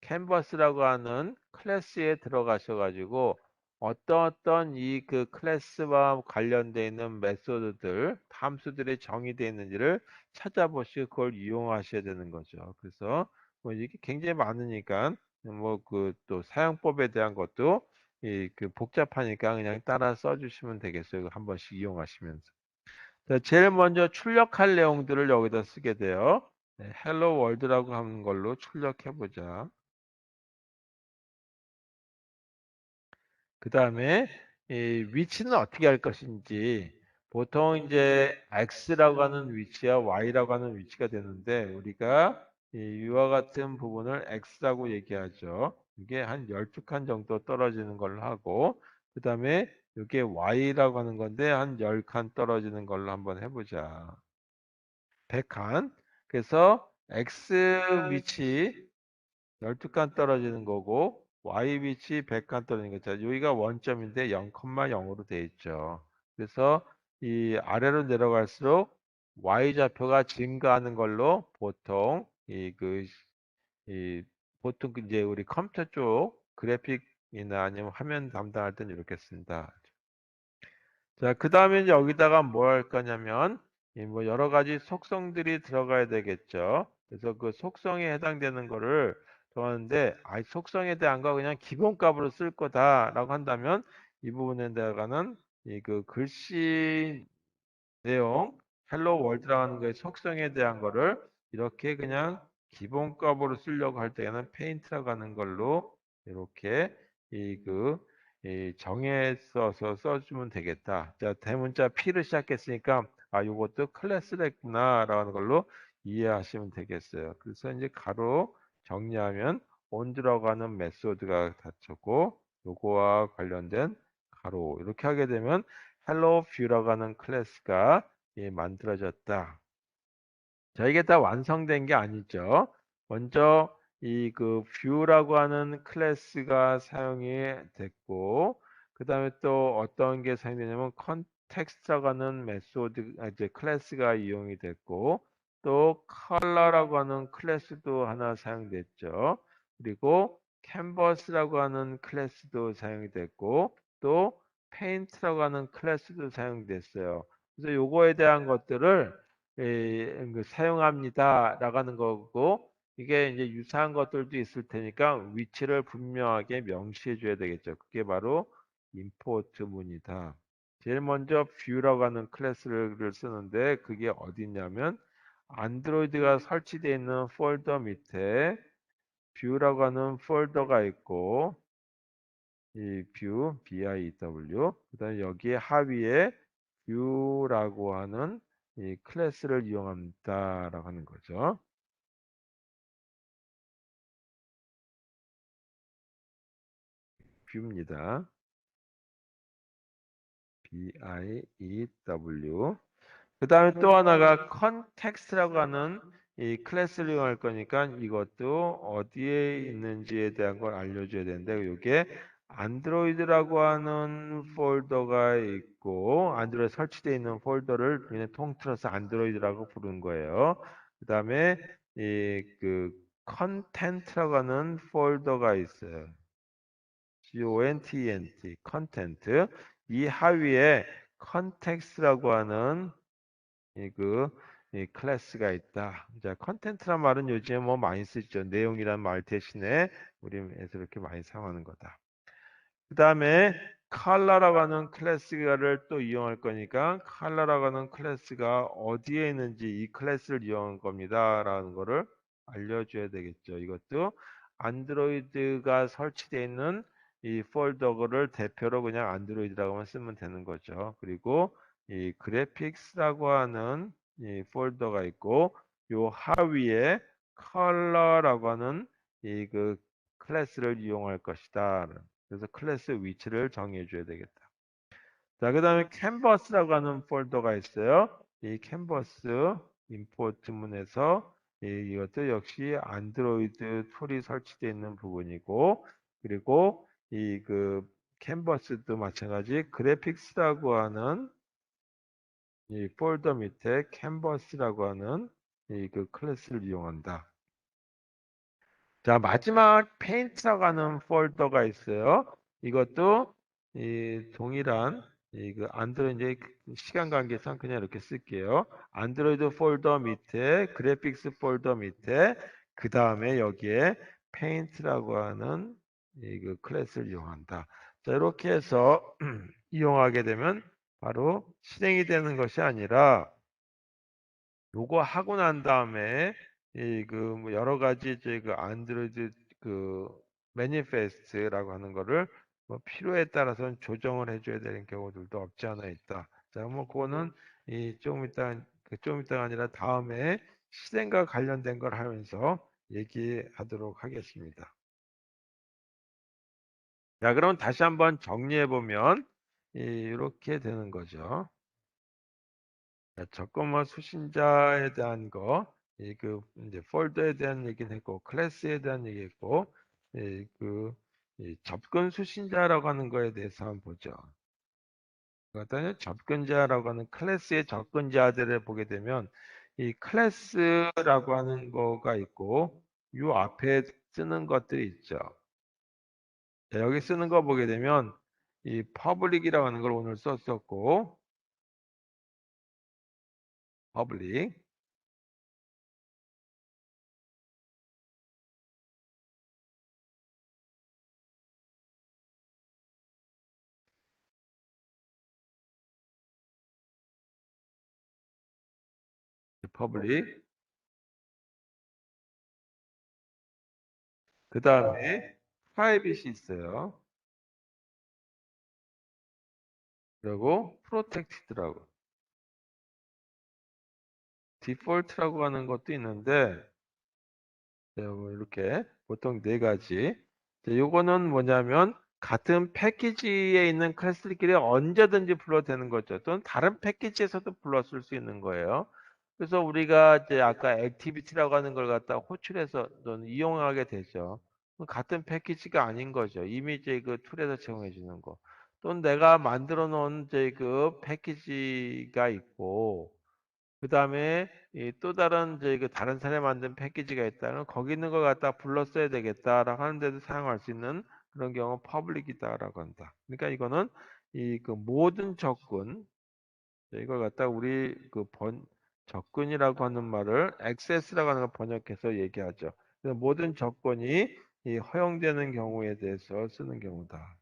캔버스라고 하는 클래스에 들어가셔가지고 어떤 이 그 클래스와 관련되어 있는 메소드들, 함수들이 정의되어 있는지를 찾아보시고 그걸 이용하셔야 되는 거죠. 그래서 뭐 이게 굉장히 많으니까 뭐 그 또 사용법에 대한 것도 복잡하니까 그냥 따라 써주시면 되겠어요. 한 번씩 이용하시면서. 자, 제일 먼저 출력할 내용들을 여기다 쓰게 돼요. 네, 헬로 월드라고 하는 걸로 출력해 보자. 그 다음에 이 위치는 어떻게 할 것인지 보통 이제 x라고 하는 위치와 y라고 하는 위치가 되는데 우리가 이와 같은 부분을 x라고 얘기하죠. 이게 한 12칸 정도 떨어지는 걸로 하고 그 다음에 이게 y라고 하는 건데 한 10칸 떨어지는 걸로 한번 해보자. 100칸. 그래서 x 위치 12칸 떨어지는 거고 y 위치 100칸 떨어지는 거죠. 여기가 원점인데 0,0으로 돼 있죠. 그래서 이 아래로 내려갈수록 y 좌표가 증가하는 걸로 보통 이 보통 이제 우리 컴퓨터 쪽 그래픽이나 아니면 화면 담당할 때는 이렇게 쓴다. 자, 그 다음에 여기다가 뭐 할 거냐면, 뭐 여러 가지 속성들이 들어가야 되겠죠. 그래서 그 속성에 해당되는 거를 정하는데, 속성에 대한 거 그냥 기본값으로 쓸 거다라고 한다면, 이 부분에다가는 그 글씨 내용, 헬로 월드라는 거의 속성에 대한 거를 이렇게 그냥 기본값으로 쓰려고 할 때는 페인트라고 하는 걸로 이렇게 이 그 정해 써서 써주면 되겠다. 자, 대문자 P를 시작했으니까 요것도 클래스를 했구나라는 걸로 이해하시면 되겠어요. 그래서 이제 가로 정리하면 on라고 하는 메소드가 닫혔고 요거와 관련된 가로 이렇게 하게 되면 hello view라고 하는 클래스가 만들어졌다. 자, 이게 다 완성된 게 아니죠. 먼저 이 그 view라고 하는 클래스가 사용이 됐고, 그 다음에 또 어떤 게 사용되냐면 context라고 하는 메소드, 이제 클래스가 이용이 됐고, 또 color라고 하는 클래스도 하나 사용됐죠. 그리고 canvas라고 하는 클래스도 사용이 됐고, 또 paint라고 하는 클래스도 사용됐어요. 그래서 요거에 대한 것들을 사용합니다. 라는 거고, 이게 이제 유사한 것들도 있을 테니까 위치를 분명하게 명시해 줘야 되겠죠. 그게 바로 import 문이다. 제일 먼저 view라고 하는 클래스를 쓰는데 그게 어디 있냐면 안드로이드가 설치되어 있는 폴더 밑에 view라고 하는 폴더가 있고 이 view, B-I-W, 그다음에 여기에 하위에 view라고 하는 이 클래스를 이용합니다라고 하는 거죠. view입니다. B-I-E-W. 그 다음에 또 하나가 context라고 하는 이 클래스를 이용할 거니까 이것도 어디에 있는지에 대한 걸 알려줘야 되는데 이게 안드로이드라고 하는 폴더가 있고 안드로이드 설치되어 있는 폴더를 그냥 통틀어서 안드로이드라고 부르는 거예요. 그 다음에 이 그 컨텐트라고 하는 폴더가 있어요. content, 컨텐트. 이 하위에 컨텍스트라고 하는 이 클래스가 있다. 자, 컨텐츠란 말은 요즘에 뭐 많이 쓰죠. 내용이란 말 대신에 우리에서 이렇게 많이 사용하는 거다. 그 다음에 컬러라고 하는 클래스를 또 이용할 거니까 컬러라고 하는 클래스가 어디에 있는지 이 클래스를 이용한 겁니다. 라는 거를 알려줘야 되겠죠. 이것도 안드로이드가 설치되어 있는 이 폴더를 대표로 그냥 안드로이드라고만 쓰면 되는 거죠. 그리고 이 그래픽스라고 하는 이 폴더가 있고 요 하위에 컬러라고 하는 이 그 클래스를 이용할 것이다. 그래서 클래스 위치를 정해 줘야 되겠다. 자, 그 다음에 캔버스라고 하는 폴더가 있어요. 이 캔버스 임포트 문에서 이것도 역시 안드로이드 툴이 설치되어 있는 부분이고 그리고 이 그 캔버스도 마찬가지 그래픽스라고 하는 이 폴더 밑에 캔버스라고 하는 이 그 클래스를 이용한다. 자, 마지막 페인트라고 하는 폴더가 있어요. 이것도 이 동일한 이 그 안드로이드 시간 관계상 그냥 이렇게 쓸게요. 안드로이드 폴더 밑에 그래픽스 폴더 밑에 그 다음에 여기에 페인트라고 하는 이 그 클래스를 이용한다. 자, 이렇게 해서 이용하게 되면 바로 실행이 되는 것이 아니라 요거 하고 난 다음에 이 그 뭐 여러 가지 이제 그 안드로이드 그 매니페스트라고 하는 거를 뭐 필요에 따라서는 조정을 해줘야 되는 경우들도 없지 않아 있다. 자, 뭐 그거는 이 좀 이따가 아니라 다음에 실행과 관련된 걸 하면서 얘기하도록 하겠습니다. 자, 그럼 다시 한번 정리해 보면 이렇게 되는 거죠. 자, 접근머 수신자에 대한 거, 이제 폴더에 대한 얘기는 했고, 클래스에 대한 얘기했고, 이 그 이 접근 수신자라고 하는 거에 대해서 한번 보죠. 그다음에 접근자라고 하는 클래스의 접근자들을 보게 되면 이 클래스라고 하는 거가 있고, 이 앞에 쓰는 것들이 있죠. 자, 여기 쓰는 거 보게 되면 이 퍼블릭이라고 하는 걸 오늘 썼었고, 퍼블릭, 퍼블릭, 그 다음에 프라이빗이 있어요. 그리고 프로텍티드라고 디폴트라고 하는 것도 있는데 뭐 이렇게 보통 네 가지. 요거는 뭐냐면 같은 패키지에 있는 클래스들끼리 언제든지 불러도 되는 거죠. 또는 다른 패키지에서도 불렀을 수 있는 거예요. 그래서 우리가 이제 아까 액티비티라고 하는 걸 갖다 호출해서 또는 이용하게 되죠. 같은 패키지가 아닌 거죠. 이미 이제 그 툴에서 제공해 주는 거. 또는 내가 만들어 놓은 이제 그 패키지가 있고, 그 다음에 또 다른 이제 그 다른 사람이 만든 패키지가 있다면 거기 있는 걸 갖다 불러 써야 되겠다라고 하는데도 사용할 수 있는 그런 경우 퍼블릭이다라고 한다. 그러니까 이거는 이 그 모든 접근, 이걸 갖다 우리 그 접근이라고 하는 말을 access라고 하는 걸 번역해서 얘기하죠. 그래서 모든 접근이 이 허용되는 경우에 대해서 쓰는 경우다.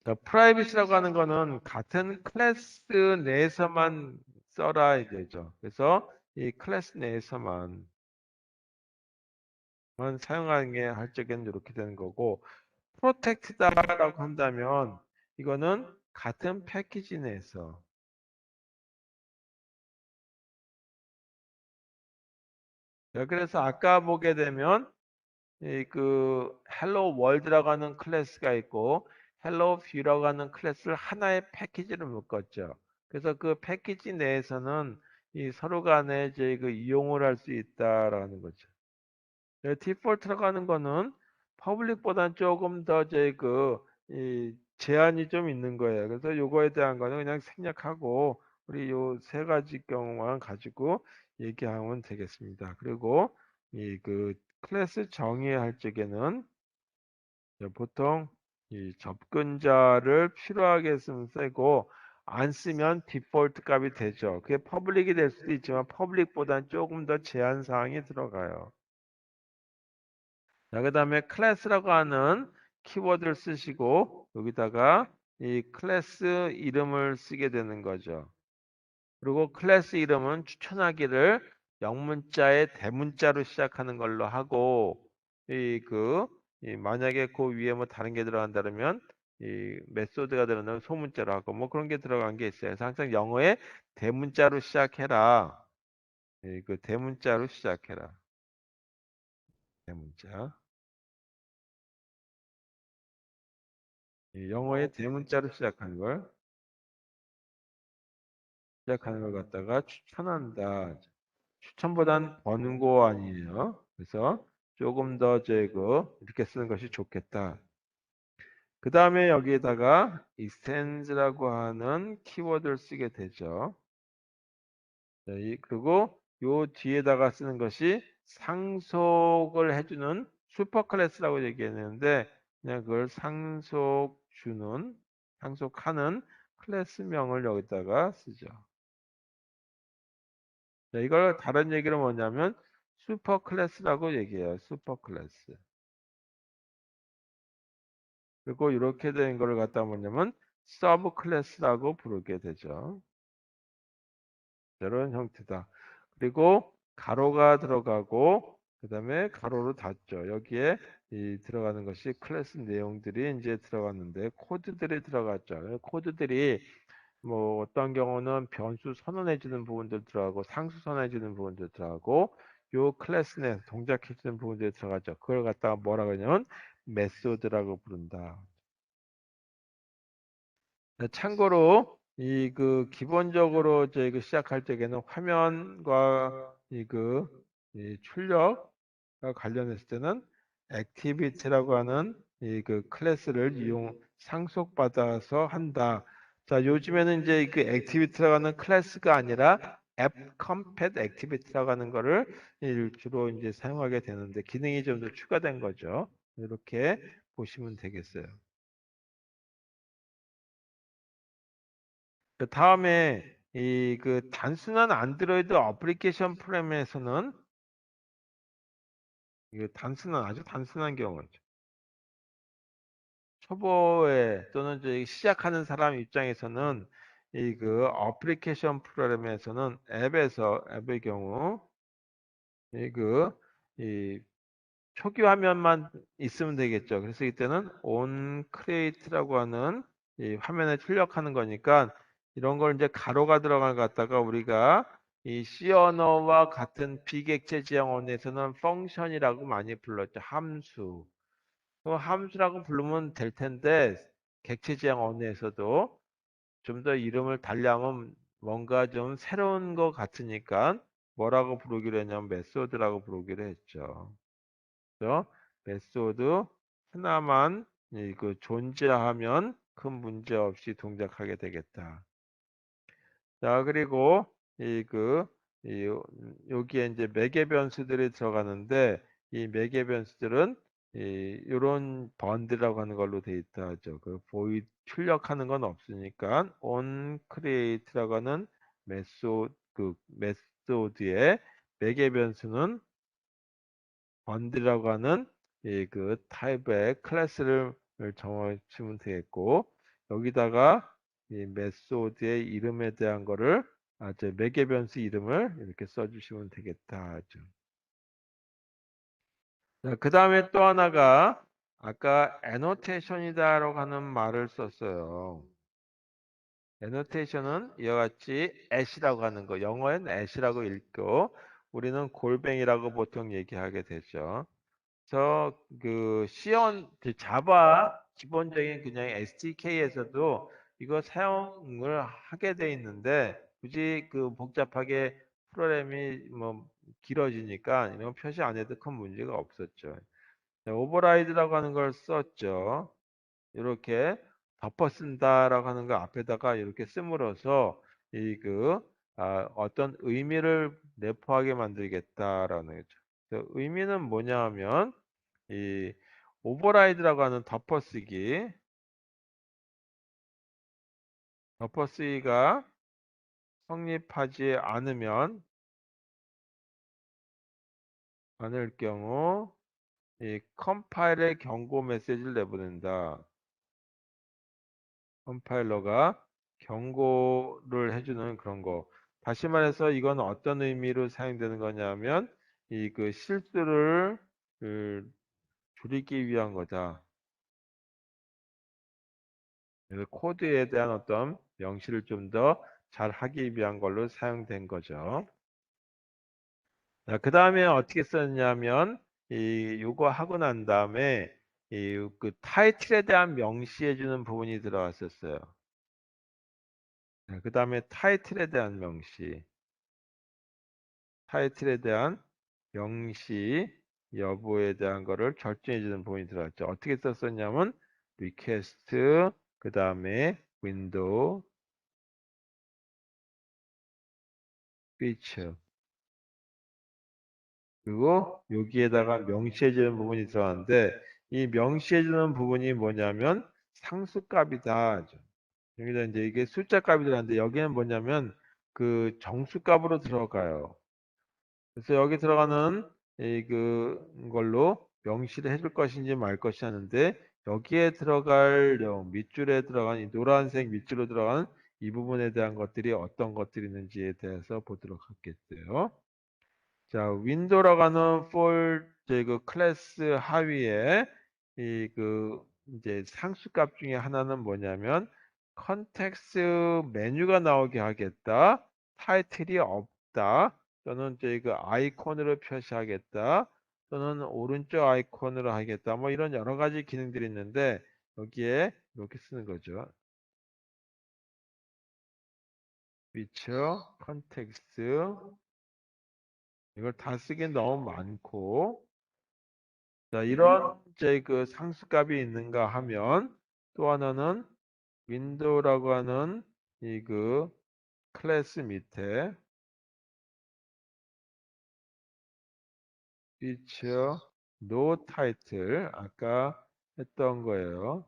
자, 프라이빗이라고 하는 거는 같은 클래스 내에서만 써라 이거죠. 그래서 이 클래스 내에서만 사용하는 게 할 적에는 이렇게 되는 거고, 프로텍트다라고 한다면 이거는 같은 패키지 내에서. 자, 그래서 아까 보게 되면 이 그 헬로 월드라고 하는 클래스가 있고 헬로 뷰라고 하는 클래스를 하나의 패키지로 묶었죠. 그래서 그 패키지 내에서는 이 서로 간에 이제 그 이용을 할 수 있다라는 거죠. 디폴트라고 하는 거는 퍼블릭보다는 조금 더 이제 이 제한이 좀 있는 거예요. 그래서 요거에 대한 거는 그냥 생략하고 우리 요 세 가지 경우만 가지고 얘기하면 되겠습니다. 그리고 이 그 클래스 정의할 적에는 보통 이 접근자를 필요하게 쓰면 쓰고 안 쓰면 디폴트 값이 되죠. 그게 퍼블릭이 될 수도 있지만 퍼블릭보다는 조금 더 제한 사항이 들어가요. 자, 그 다음에 클래스라고 하는 키워드를 쓰시고 여기다가 이 클래스 이름을 쓰게 되는 거죠. 그리고 클래스 이름은 추천하기를 영문자의 대문자로 시작하는 걸로 하고 이 만약에 그 위에 뭐 다른 게 들어간다면 이 메소드가 들어가는 소문자로 하고 뭐 그런 게 들어간 게 있어요. 그래서 항상 영어의 대문자로 시작해라. 그 대문자로 시작해라. 대문자. 영어의 대문자로 시작하는 걸 갖다가 추천한다. 추천보단 번거 아니에요. 그래서 조금 더 이렇게 쓰는 것이 좋겠다. 그 다음에 여기에다가 extens라고 하는 키워드를 쓰게 되죠. 자, 그리고 요 뒤에다가 쓰는 것이 상속을 해주는 슈퍼 클래스라고 얘기했는데 그냥 그걸 상속하는 클래스명을 여기다가 쓰죠. 자, 이걸 다른 얘기로 뭐냐면 슈퍼 클래스라고 얘기해요. 슈퍼 클래스. 그리고 이렇게 된 거를 갖다 뭐냐면 서브 클래스라고 부르게 되죠. 이런 형태다. 그리고 가로가 들어가고 그다음에 가로로 닫죠. 여기에 이 들어가는 것이 클래스 내용들이 이제 들어갔는데 코드들이 들어갔죠. 코드들이 뭐 어떤 경우는 변수 선언해 주는 부분들 들어가고 상수 선언해 주는 부분들 들어가고 요 클래스 내 동작해 주는 부분들이 들어가죠. 그걸 갖다가 뭐라 그러냐면 메소드라고 부른다. 참고로 기본적으로 이제 시작할 때에는 화면과 이 출력과 관련했을 때는 액티비티라고 하는 클래스를 상속받아서 한다. 자, 요즘에는 이제 그 액티비티라고 하는 클래스가 아니라 앱 컴팻 액티비티라고 하는 거를 주로 이제 사용하게 되는데 기능이 좀 더 추가된 거죠. 이렇게 보시면 되겠어요. 그 다음에 단순한 안드로이드 어플리케이션 프로그램에서는 아주 단순한 경우죠. 초보에 또는 이제 시작하는 사람 입장에서는 어플리케이션 프로그램에서는 앱의 경우 이 그, 이 초기 화면만 있으면 되겠죠. 그래서 이때는 on create라고 하는 이 화면에 출력하는 거니까 이런 걸 이제 가로가 들어간 것 갖다가 우리가 이 C 언어와 같은 비객체 지형 언어에서는 펑션이라고 많이 불렀죠. 함수. 그 함수라고 부르면 될 텐데 객체 지향 언어에서도 좀 더 이름을 달리하면 뭔가 좀 새로운 것 같으니까 뭐라고 부르기로 했냐면 메소드라고 부르기로 했죠. 그래서 메소드 하나만 그 존재하면 큰 문제 없이 동작하게 되겠다. 자, 그리고 이 여기에 이제 매개 변수들이 들어가는데 이 매개 변수들은 이런 번드라고 하는 걸로 돼 있다 하죠. 그 보이 출력하는 건 없으니까 on create라고 하는 메소드의 매개 변수는 번드라고 하는 그 타입의 클래스를 정하시면 되겠고 여기다가 이 메소드의 이름에 대한 거를 저 매개 변수 이름을 이렇게 써주시면 되겠다 하죠. 그 다음에 또 하나가 아까 애노테이션이다라고 하는 말을 썼어요. 애노테이션은 이와 같이 at이라고 하는 거, 영어엔 at이라고 읽고 우리는 골뱅이라고 보통 얘기하게 되죠. 그 자바 기본적인 그냥 SDK에서도 이거 사용을 하게 돼 있는데 굳이 그 복잡하게 프로그램이 뭐 길어지니까 이런 표시 안 해도 큰 문제가 없었죠. 오버라이드라고 하는 걸 썼죠. 이렇게 덮어 쓴다라고 하는 거 앞에다가 이렇게 씀으로써 어떤 의미를 내포하게 만들겠다라는 거죠. 의미는 뭐냐 하면 이 오버라이드라고 하는 덮어쓰기가 성립하지 않을 경우 이 컴파일에 경고 메시지를 내보낸다. 컴파일러가 경고를 해주는 그런 거. 다시 말해서 이건 어떤 의미로 사용되는 거냐면 그 실수를 그 줄이기 위한 거다. 그래서 코드에 대한 어떤 명시를 좀 더 잘 하기 위한 걸로 사용된 거죠. 자, 그 다음에 어떻게 썼냐면 요거 하고 난 다음에 그 타이틀에 대한 명시해 주는 부분이 들어왔었어요. 그 다음에 타이틀에 대한 명시 여부에 대한 거를 결정해 주는 부분이 들어왔죠. 어떻게 썼었냐면 리퀘스트 그 다음에 윈도우 피처 그리고 여기에다가 명시해 주는 부분이 들어가는데 이 명시해 주는 부분이 뭐냐면 상수값이다. 여기다 이제 이게 숫자 값이 들어가는데 여기는 뭐냐면 그 정수값으로 들어가요. 그래서 여기 들어가는 걸로 명시를 해줄 것인지 말 것이 하는데 여기에 들어갈 내용 밑줄에 들어간 이 노란색 밑줄로 들어간 이 부분에 대한 것들이 어떤 것들이 있는지에 대해서 보도록 하겠어요. 자, 윈도우라고 하는 그 클래스 하위에 이제 상수값 중에 하나는 뭐냐면 컨텍스트 메뉴가 나오게 하겠다. 타이틀이 없다. 또는 그 아이콘으로 표시하겠다. 또는 오른쪽 아이콘으로 하겠다. 뭐 이런 여러 가지 기능들이 있는데 여기에 이렇게 쓰는 거죠. 피처, 컨텍스트 이걸 다 쓰기엔 너무 많고 자, 이런 이제 그 상수값이 있는가 하면 또 하나는 윈도우라고 하는 클래스 밑에 feature no title 아까 했던 거예요.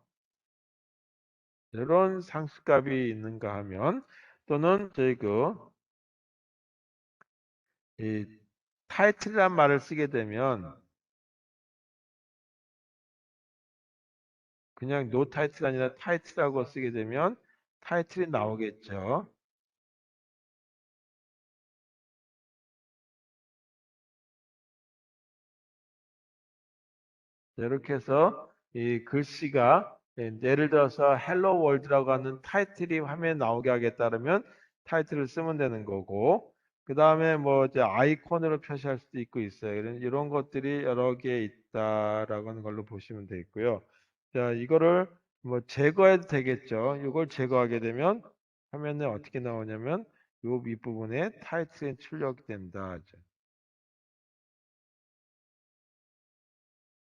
이런 상수값이 있는가 하면 또는 이 title이란 말을 쓰게 되면 그냥 no title이 아니라 title이라고 쓰게 되면 타이틀이 나오겠죠. 이렇게 해서 이 글씨가 예를 들어서 헬로 월드라고 하는 타이틀이 화면에 나오게 하겠다면 타이틀을 쓰면 되는 거고 그 다음에 뭐 이제 아이콘으로 표시할 수도 있고 있어요. 이런 것들이 여러 개 있다라고 하는 걸로 보시면 되겠고요. 자, 이거를 뭐 제거해도 되겠죠. 이걸 제거하게 되면 화면에 어떻게 나오냐면 요 윗부분에 타이틀이 출력이 된다.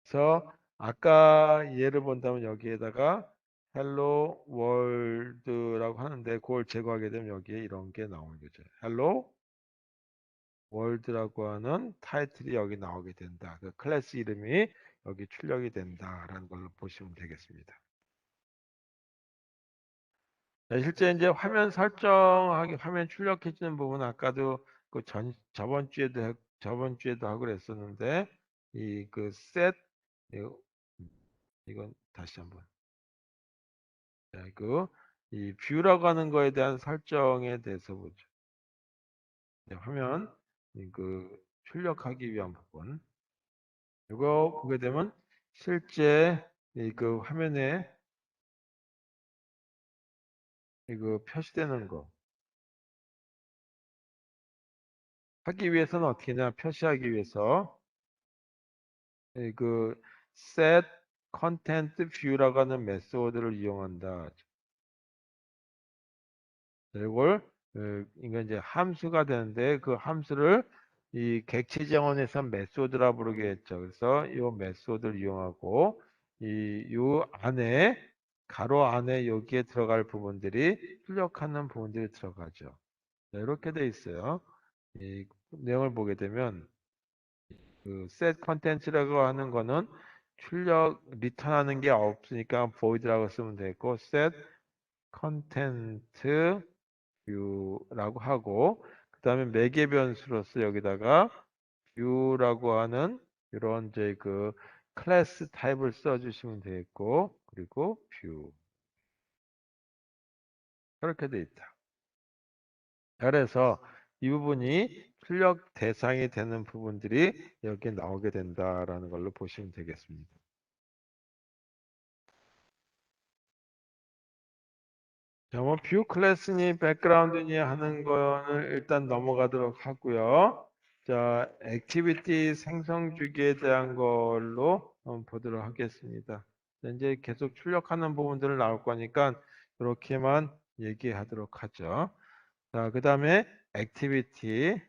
그래서 아까 예를 본다면 여기에다가 헬로 월드라고 하는데 그걸 제거하게 되면 여기에 이런 게 나오는 거죠. 헬로 월드라고 하는 타이틀이 여기 나오게 된다. 그 클래스 이름이 여기 출력이 된다라는 걸로 보시면 되겠습니다. 네, 실제 이제 화면 설정하기, 화면 출력해주는 부분 아까도 그 저번 주에도 하고 그랬었는데 이 그 셋 이건 다시 한번 이 뷰라고 하는 거에 대한 설정에 대해서 보죠. 네, 화면 그 출력하기 위한 부분. 이거 보게 되면 실제 그 화면에 이거 표시되는 거 하기 위해서는 어떻게 냐 표시하기 위해서 그 set content view라고 하는 메소드를 이용한다. 이걸 이게 이제 함수가 되는데 그 함수를 이 객체 정원에서 메소드라 부르겠죠. 그래서 이 메소드를 이용하고 요 안에 가로 안에 여기에 들어갈 부분들이 출력하는 부분들이 들어가죠. 네, 이렇게 돼 있어요. 이 내용을 보게 되면 그 set content라고 하는 거는 출력 리턴하는 게 없으니까 void라고 쓰면 되고 set content view라고 하고 그 다음에 매개 변수로서 여기다가 view라고 하는 이런 이제 그 클래스 타입을 써주시면 되겠고 그리고 view 이렇게 돼 있다. 그래서 이 부분이 출력 대상이 되는 부분들이 여기에 나오게 된다라는 걸로 보시면 되겠습니다. 자, 뭐 뷰 클래스니 백그라운드니 하는 거는 일단 넘어가도록 하고요. 자, 액티비티 생성 주기에 대한 걸로 한번 보도록 하겠습니다. 자, 이제 계속 출력하는 부분들을 나올 거니까 이렇게만 얘기하도록 하죠. 자, 그 다음에 액티비티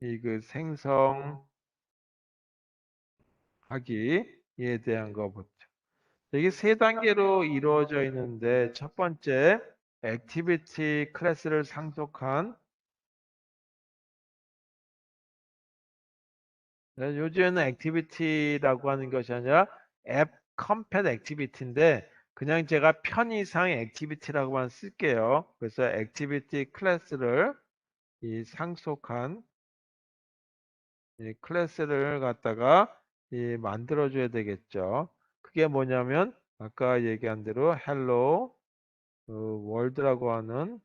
이 그 생성하기에 대한 거 보죠. 이게 세 단계로 이루어져 있는데 첫 번째 액티비티 클래스를 상속한 요즘에는 액티비티라고 하는 것이 아니라 앱 컴팻 액티비티인데 그냥 제가 편의상 액티비티라고만 쓸게요. 그래서 액티비티 클래스를 이 상속한 이 클래스를 갖다가 이 만들어 줘야 되겠죠. 그게 뭐냐면 아까 얘기한 대로 hello world라고 하는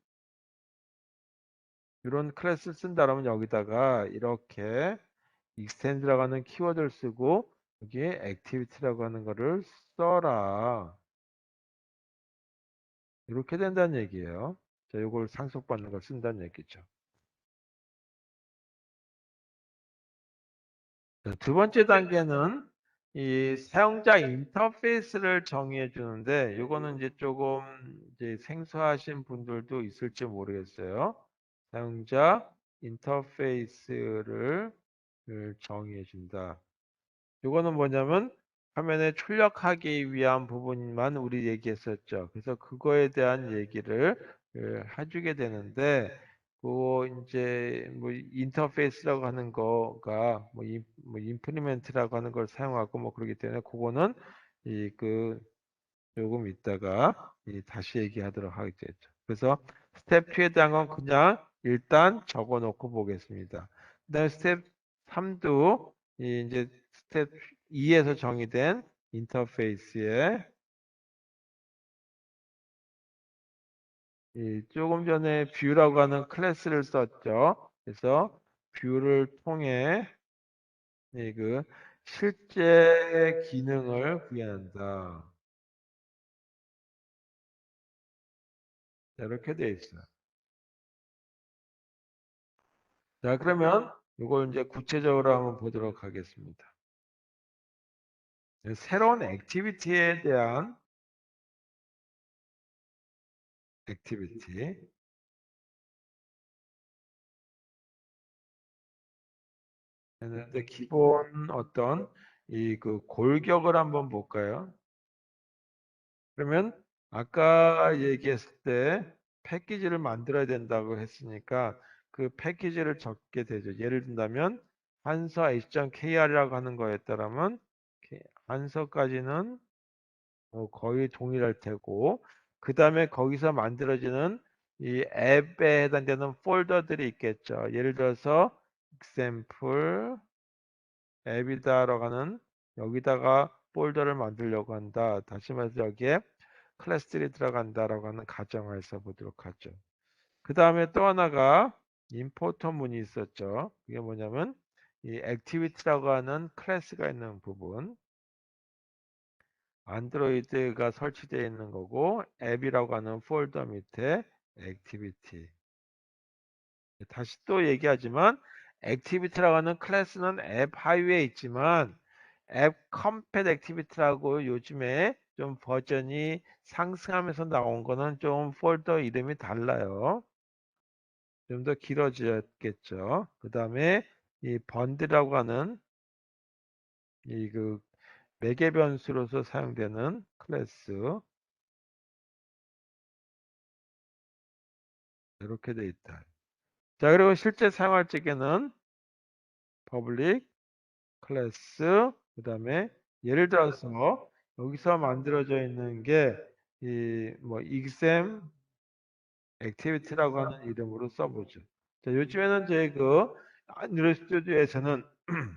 이런 클래스 쓴다 그러면 여기다가 이렇게 extend라고 하는 키워드를 쓰고 여기에 activity라고 하는 거를 써라. 이렇게 된다는 얘기예요. 자, 이걸 상속받는 걸 쓴다는 얘기죠. 자, 두 번째 단계는 이 사용자 인터페이스를 정의해 주는데 이거는 이제 조금 이제 생소하신 분들도 있을지 모르겠어요. 사용자 인터페이스를 정의해 준다. 이거는 뭐냐면 화면에 출력하기 위한 부분만 우리 얘기했었죠. 그래서 그거에 대한 얘기를 해주게 되는데 그 이제 뭐 인터페이스라고 하는 거가 뭐 임플리멘트라고 하는 걸 사용하고 뭐 그러기 때문에 그거는 이 그 조금 있다가 다시 얘기하도록 하겠죠. 그래서 스텝 2에 대한 건 그냥 일단 적어 놓고 보겠습니다. 그다음에 스텝 3도 이제 스텝 2에서 정의된 인터페이스에 조금 전에 뷰라고 하는 클래스를 썼죠. 그래서 뷰를 통해 그 실제 기능을 구현한다. 자, 이렇게 되어 있어요. 자, 그러면 이걸 이제 구체적으로 한번 보도록 하겠습니다. 새로운 액티비티에 대한 액티비티. 근데 기본 어떤 이 그 골격을 한번 볼까요? 그러면 아까 얘기했을 때 패키지를 만들어야 된다고 했으니까 그 패키지를 적게 되죠. 예를 든다면 한서 h.kr이라고 하는 거에 따르면 한서까지는 거의 동일할 테고 그 다음에 거기서 만들어지는 이 앱에 해당되는 폴더들이 있겠죠. 예를 들어서 example 앱이다라고 하는 여기다가 폴더를 만들려고 한다. 다시 말해서 여기에 클래스들이 들어간다라고 하는 가정을 써보도록 하죠. 그 다음에 또 하나가 임포터 문이 있었죠. 그게 뭐냐면 이 액티비티라고 하는 클래스가 있는 부분, 안드로이드가 설치되어 있는 거고 앱이라고 하는 폴더 밑에 액티비티. 다시 또 얘기하지만 액티비티라고 하는 클래스는 앱 하위에 있지만 앱 컴팻 액티비티라고 요즘에 좀 버전이 상승하면서 나온 거는 좀 폴더 이름이 달라요. 좀 더 길어졌겠죠. 그 다음에 이 번드라고 하는 이 그 매개 변수로서 사용되는 클래스 이렇게 돼 있다. 자, 그리고 실제 사용할 적에는 퍼블릭 클래스 그다음에 예를 들어서 여기서 만들어져 있는 게 이 뭐 exam 액티비티라고 하는 이름으로 써보죠. 자, 요즘에는 저희 그 안드로이드 스튜디오에서는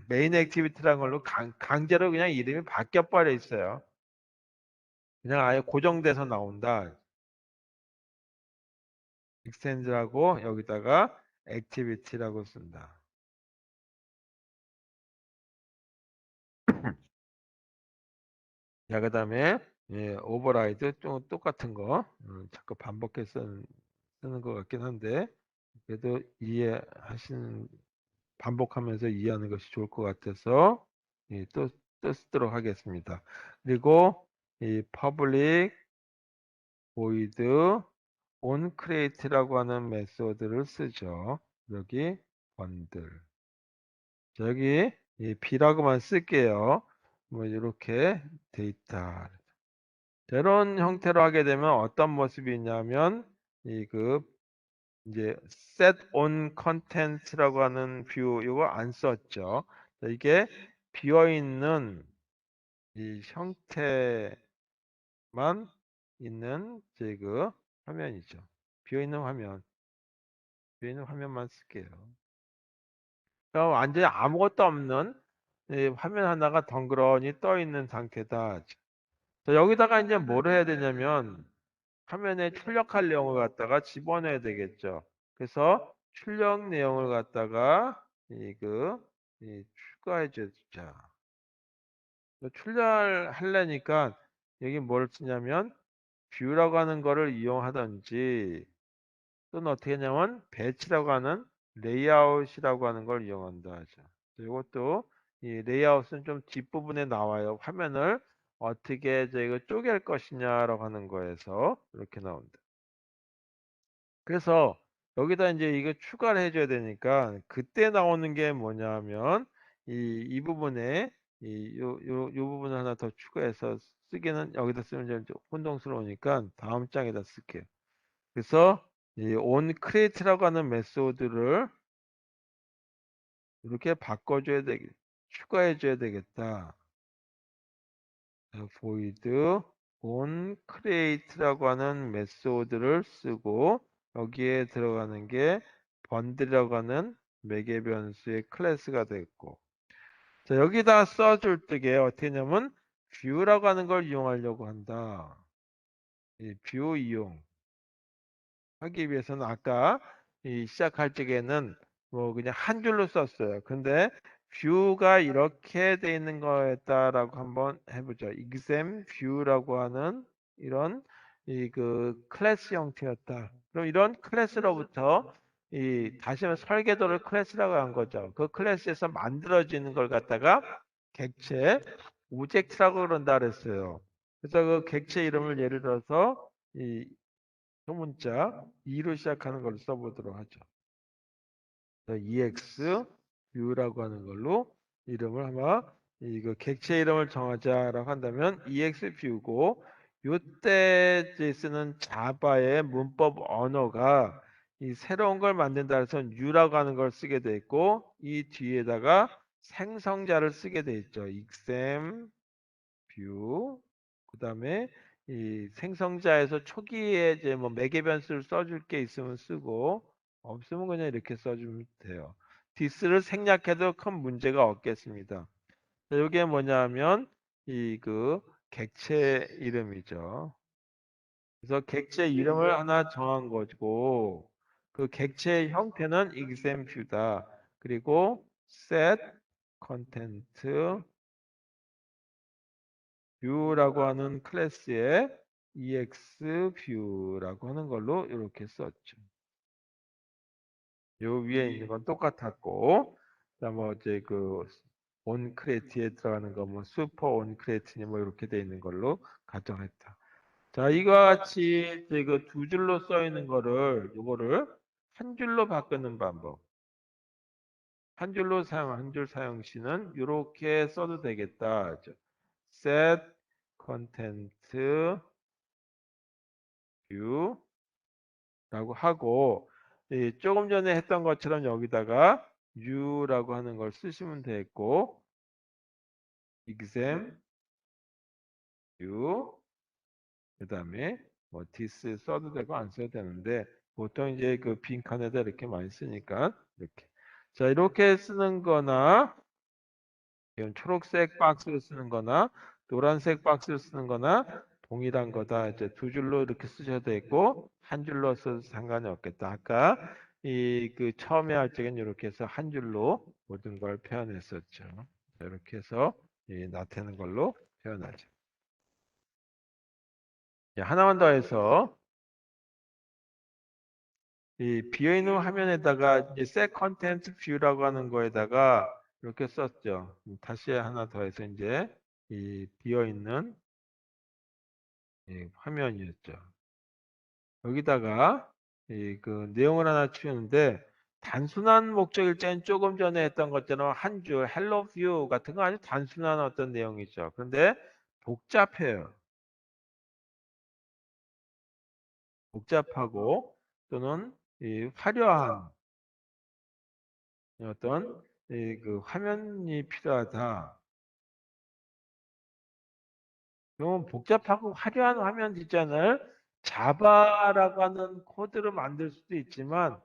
메인 액티비티라는 걸로 강제로 그냥 이름이 바뀌어 버려 있어요. 그냥 아예 고정돼서 나온다. extend라고 여기다가 액티비티라고 쓴다. 자, 그 다음에 예, 오버라이드 또 똑같은 거 자꾸 반복해서 쓰는 것 같긴 한데 그래도 이해하시는 반복하면서 이해하는 것이 좋을 것 같아서 예, 또 쓰도록 하겠습니다. 그리고 이 public void onCreate라고 하는 메소드를 쓰죠. 여기 번들. 여기 이 B라고만 쓸게요. 뭐 이렇게 돼 있다. 이런 형태로 하게 되면 어떤 모습이 있냐면 이 그 이제 set on content라고 하는 뷰 이거 안 썼죠. 이게 비어 있는 이 형태만 있는 이제 그 화면이죠. 비어 있는 화면, 비어 있는 화면만 쓸게요. 그럼 완전히 아무것도 없는 이 화면 하나가 덩그러니 떠 있는 상태다. 자, 여기다가 이제 뭘 해야 되냐면 화면에 출력할 내용을 갖다가 집어넣어야 되겠죠. 그래서 출력 내용을 갖다가 추가해 주자. 출력하려니까 여기 뭘 쓰냐면 뷰라고 하는 거를 이용하든지 또는 어떻게 하냐면 배치라고 하는 레이아웃이라고 하는 걸 이용한다 하죠. 이것도 이 레이아웃은 좀 뒷부분에 나와요. 화면을 어떻게 저희가 쪼갤 것이냐라고 하는 거에서 이렇게 나온다. 그래서 여기다 이제 이거 추가를 해줘야 되니까 그때 나오는 게 뭐냐면 이 부분에 요 부분을 하나 더 추가해서 쓰기는 여기다 쓰면 좀 혼동스러우니까 다음 장에다 쓸게요. 그래서 이 onCreate라고 하는 메소드를 이렇게 바꿔줘야 되겠, 추가해줘야 되겠다. void onCreate라고 하는 메소드를 쓰고 여기에 들어가는 게 번들이라고 하는 매개 변수의 클래스가 됐고 자 여기다 써줄 때게 어떻게 하냐면 view라고 하는 걸 이용하려고 한다. 이 view 이용 하기 위해서는 아까 이 시작할 적에는 뭐 그냥 한 줄로 썼어요. 근데 뷰가 이렇게 돼 있는 거였다라고 한번 해보죠. exam view라고 하는 이런 이 그 클래스 형태였다. 그럼 이런 클래스로부터 다시 한번 설계도를 클래스라고 한 거죠. 그 클래스에서 만들어지는 걸 갖다가 객체, 오젝트라고 그런다 그랬어요. 그래서 그 객체 이름을 예를 들어서 이 소문자 E로 시작하는 걸 써보도록 하죠. EX 뷰라고 하는 걸로 이름을 아마 이거 객체 이름을 정하자라고 한다면 EX 뷰고 요때 이제 쓰는 자바의 문법 언어가 이 새로운 걸 만든다 해서 U라고 하는 걸 쓰게 돼 있고 이 뒤에다가 생성자를 쓰게 돼 있죠. exam 뷰 그다음에 이 생성자에서 초기에 이제 뭐 매개 변수를 써줄 게 있으면 쓰고 없으면 그냥 이렇게 써주면 돼요. 디스를 생략해도 큰 문제가 없겠습니다. 자, 이게 뭐냐면 이 그 객체 이름이죠. 그래서 객체 이름을 하나 정한 거고 그 객체의 형태는 example,다. 그리고 set content view라고 하는 클래스에 exview라고 하는 걸로 이렇게 썼죠. 요 위에 있는 건 똑같았고, 그다음 뭐 이제 그 onCreate에 들어가는 거 뭐 super onCreate니 뭐 이렇게 돼 있는 걸로 가정했다. 자, 이와 같이 이제 그 두 줄로 써 있는 거를 요거를 한 줄로 바꾸는 방법. 한 줄로 사용, 한 줄 사용 시는 이렇게 써도 되겠다. set content view 라고 하고 조금 전에 했던 것처럼 여기다가 U라고 하는 걸 쓰시면 되겠고 exam U 그다음에 뭐 this 써도 되고 안 써도 되는데 보통 이제 그 빈칸에다 이렇게 많이 쓰니까 이렇게 자 이렇게 쓰는 거나 이건 초록색 박스를 쓰는 거나 노란색 박스를 쓰는 거나 동일한 거다. 이제 두 줄로 이렇게 쓰셔도 되고 한 줄로 써도 상관이 없겠다. 아까 이 그 처음에 할 적엔 이렇게 해서 한 줄로 모든 걸 표현했었죠. 이렇게 해서 나타내는 걸로 표현하죠. 하나만 더 해서 이 비어있는 화면에다가 이제 set content view라고 하는 거에다가 이렇게 썼죠. 다시 하나 더 해서 이제 이 비어있는 화면이었죠. 여기다가 그 내용을 하나 치우는데 단순한 목적일 때는 조금 전에 했던 것처럼 한 줄 hello view 같은 거 아주 단순한 어떤 내용이죠. 그런데 복잡해요. 복잡하고 또는 이 화려한 어떤 그 화면이 필요하다. 좀 복잡하고 화려한 화면 있잖아요. 자바라고 하는 코드를 만들 수도 있지만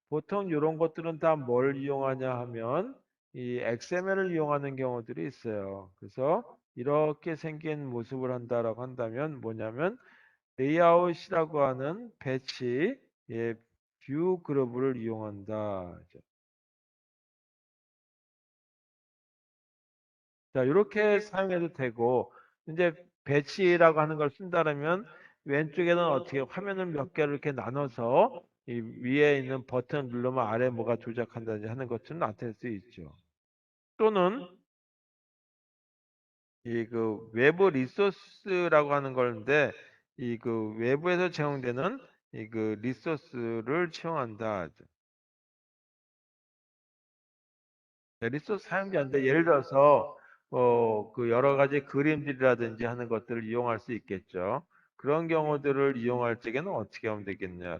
보통 이런 것들은 다 뭘 이용하냐 하면 이 XML을 이용하는 경우들이 있어요. 그래서 이렇게 생긴 모습을 한다라고 한다면 뭐냐면 레이아웃이라고 하는 배치 뷰 그룹을 이용한다. 자, 이렇게 사용해도 되고, 이제 배치라고 하는 걸 쓴다면 왼쪽에는 어떻게 화면을 몇 개로 이렇게 나눠서 이 위에 있는 버튼 누르면 아래 뭐가 조작한다든지 하는 것처럼 나타낼 수 있죠. 또는 이 그 외부 리소스라고 하는 건데 이 그 외부에서 제공되는 이 그 리소스를 채용한다. 리소스 사용자인데 예를 들어서 그 여러 가지 그림들이라든지 하는 것들을 이용할 수 있겠죠. 그런 경우들을 이용할 적에는 어떻게 하면 되겠냐.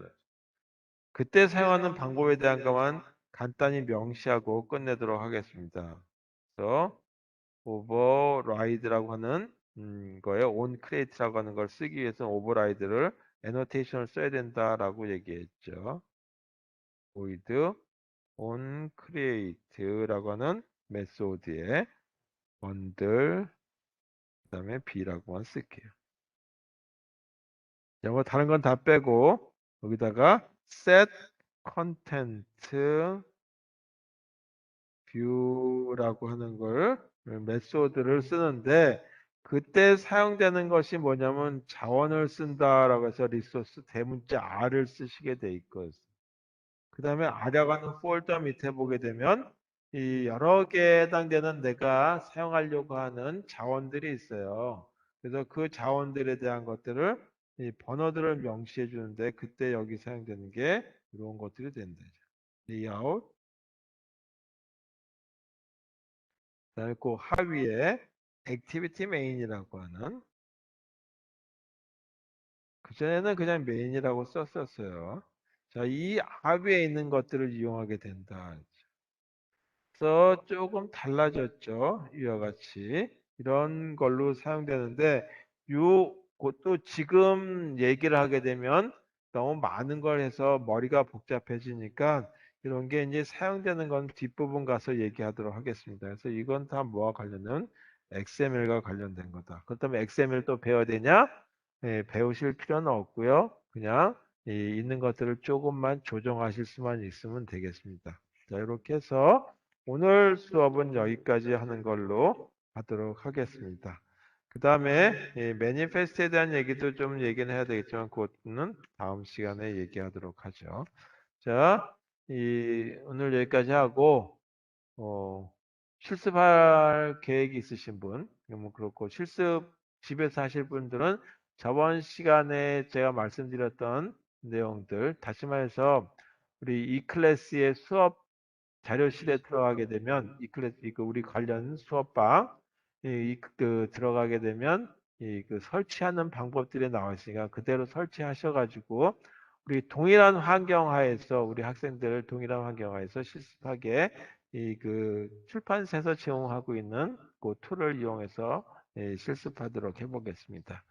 그때 사용하는 방법에 대한 것만 간단히 명시하고 끝내도록 하겠습니다. 그래서 override라고 하는 거에 onCreate라고 하는 걸 쓰기 위해서 override를 애노테이션을 써야 된다라고 얘기했죠. void onCreate라고 하는 메소드에 번들 그다음에 B라고만 쓸게요. 영어 다른 건 다 빼고 여기다가 set content view라고 하는 걸 메소드를 쓰는데 그때 사용되는 것이 뭐냐면 자원을 쓴다라고 해서 리소스 대문자 R을 쓰시게 돼 있거든요. 그 다음에 아래가는 폴더 밑에 보게 되면 이 여러 개 해당되는 내가 사용하려고 하는 자원들이 있어요. 그래서 그 자원들에 대한 것들을 이 번호들을 명시해 주는데 그때 여기 사용되는 게 이런 것들이 된다. 레이아웃, 그다음에 그 하위에 액티비티 메인이라고 하는, 그전에는 그냥 메인이라고 썼었어요. 자, 이 하위에 있는 것들을 이용하게 된다. 그래서 조금 달라졌죠. 이와 같이 이런 걸로 사용되는데 요 것도 지금 얘기를 하게 되면 너무 많은 걸 해서 머리가 복잡해지니까 이런 게 이제 사용되는 건 뒷부분 가서 얘기하도록 하겠습니다. 그래서 이건 다 뭐와 관련된 XML과 관련된 거다. 그렇다면 XML 또 배워야 되냐? 예, 배우실 필요는 없고요. 그냥 이 있는 것들을 조금만 조정하실 수만 있으면 되겠습니다. 자, 이렇게 해서 오늘 수업은 여기까지 하는 걸로 하도록 하겠습니다. 그 다음에 매니페스트에 대한 얘기도 좀 얘기는 해야 되겠지만 그것은 다음 시간에 얘기하도록 하죠. 자, 오늘 여기까지 하고 어, 실습할 계획이 있으신 분, 뭐 그렇고 실습 집에서 하실 분들은 저번 시간에 제가 말씀드렸던 내용들 다시 말해서 우리 이 클래스의 수업 자료실에 들어가게 되면 이 클래스 이거 우리 관련 수업방 들어가게 되면 그 설치하는 방법들이 나와 있으니까 그대로 설치하셔가지고 우리 동일한 환경하에서 우리 학생들 동일한 환경하에서 실습하게 그 출판사에서 제공하고 있는 그 툴을 이용해서 실습하도록 해보겠습니다.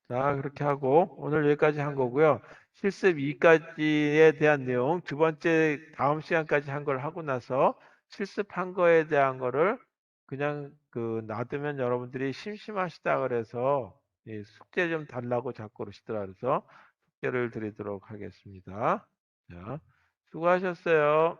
자, 그렇게 하고 오늘 여기까지 한 거고요. 실습 2까지에 대한 내용, 두 번째 다음 시간까지 한 걸 하고 나서 실습한 거에 대한 거를 그냥 그 놔두면 여러분들이 심심하시다 그래서 숙제 좀 달라고 자꾸 그러시더라 그래서 숙제를 드리도록 하겠습니다. 자, 수고하셨어요.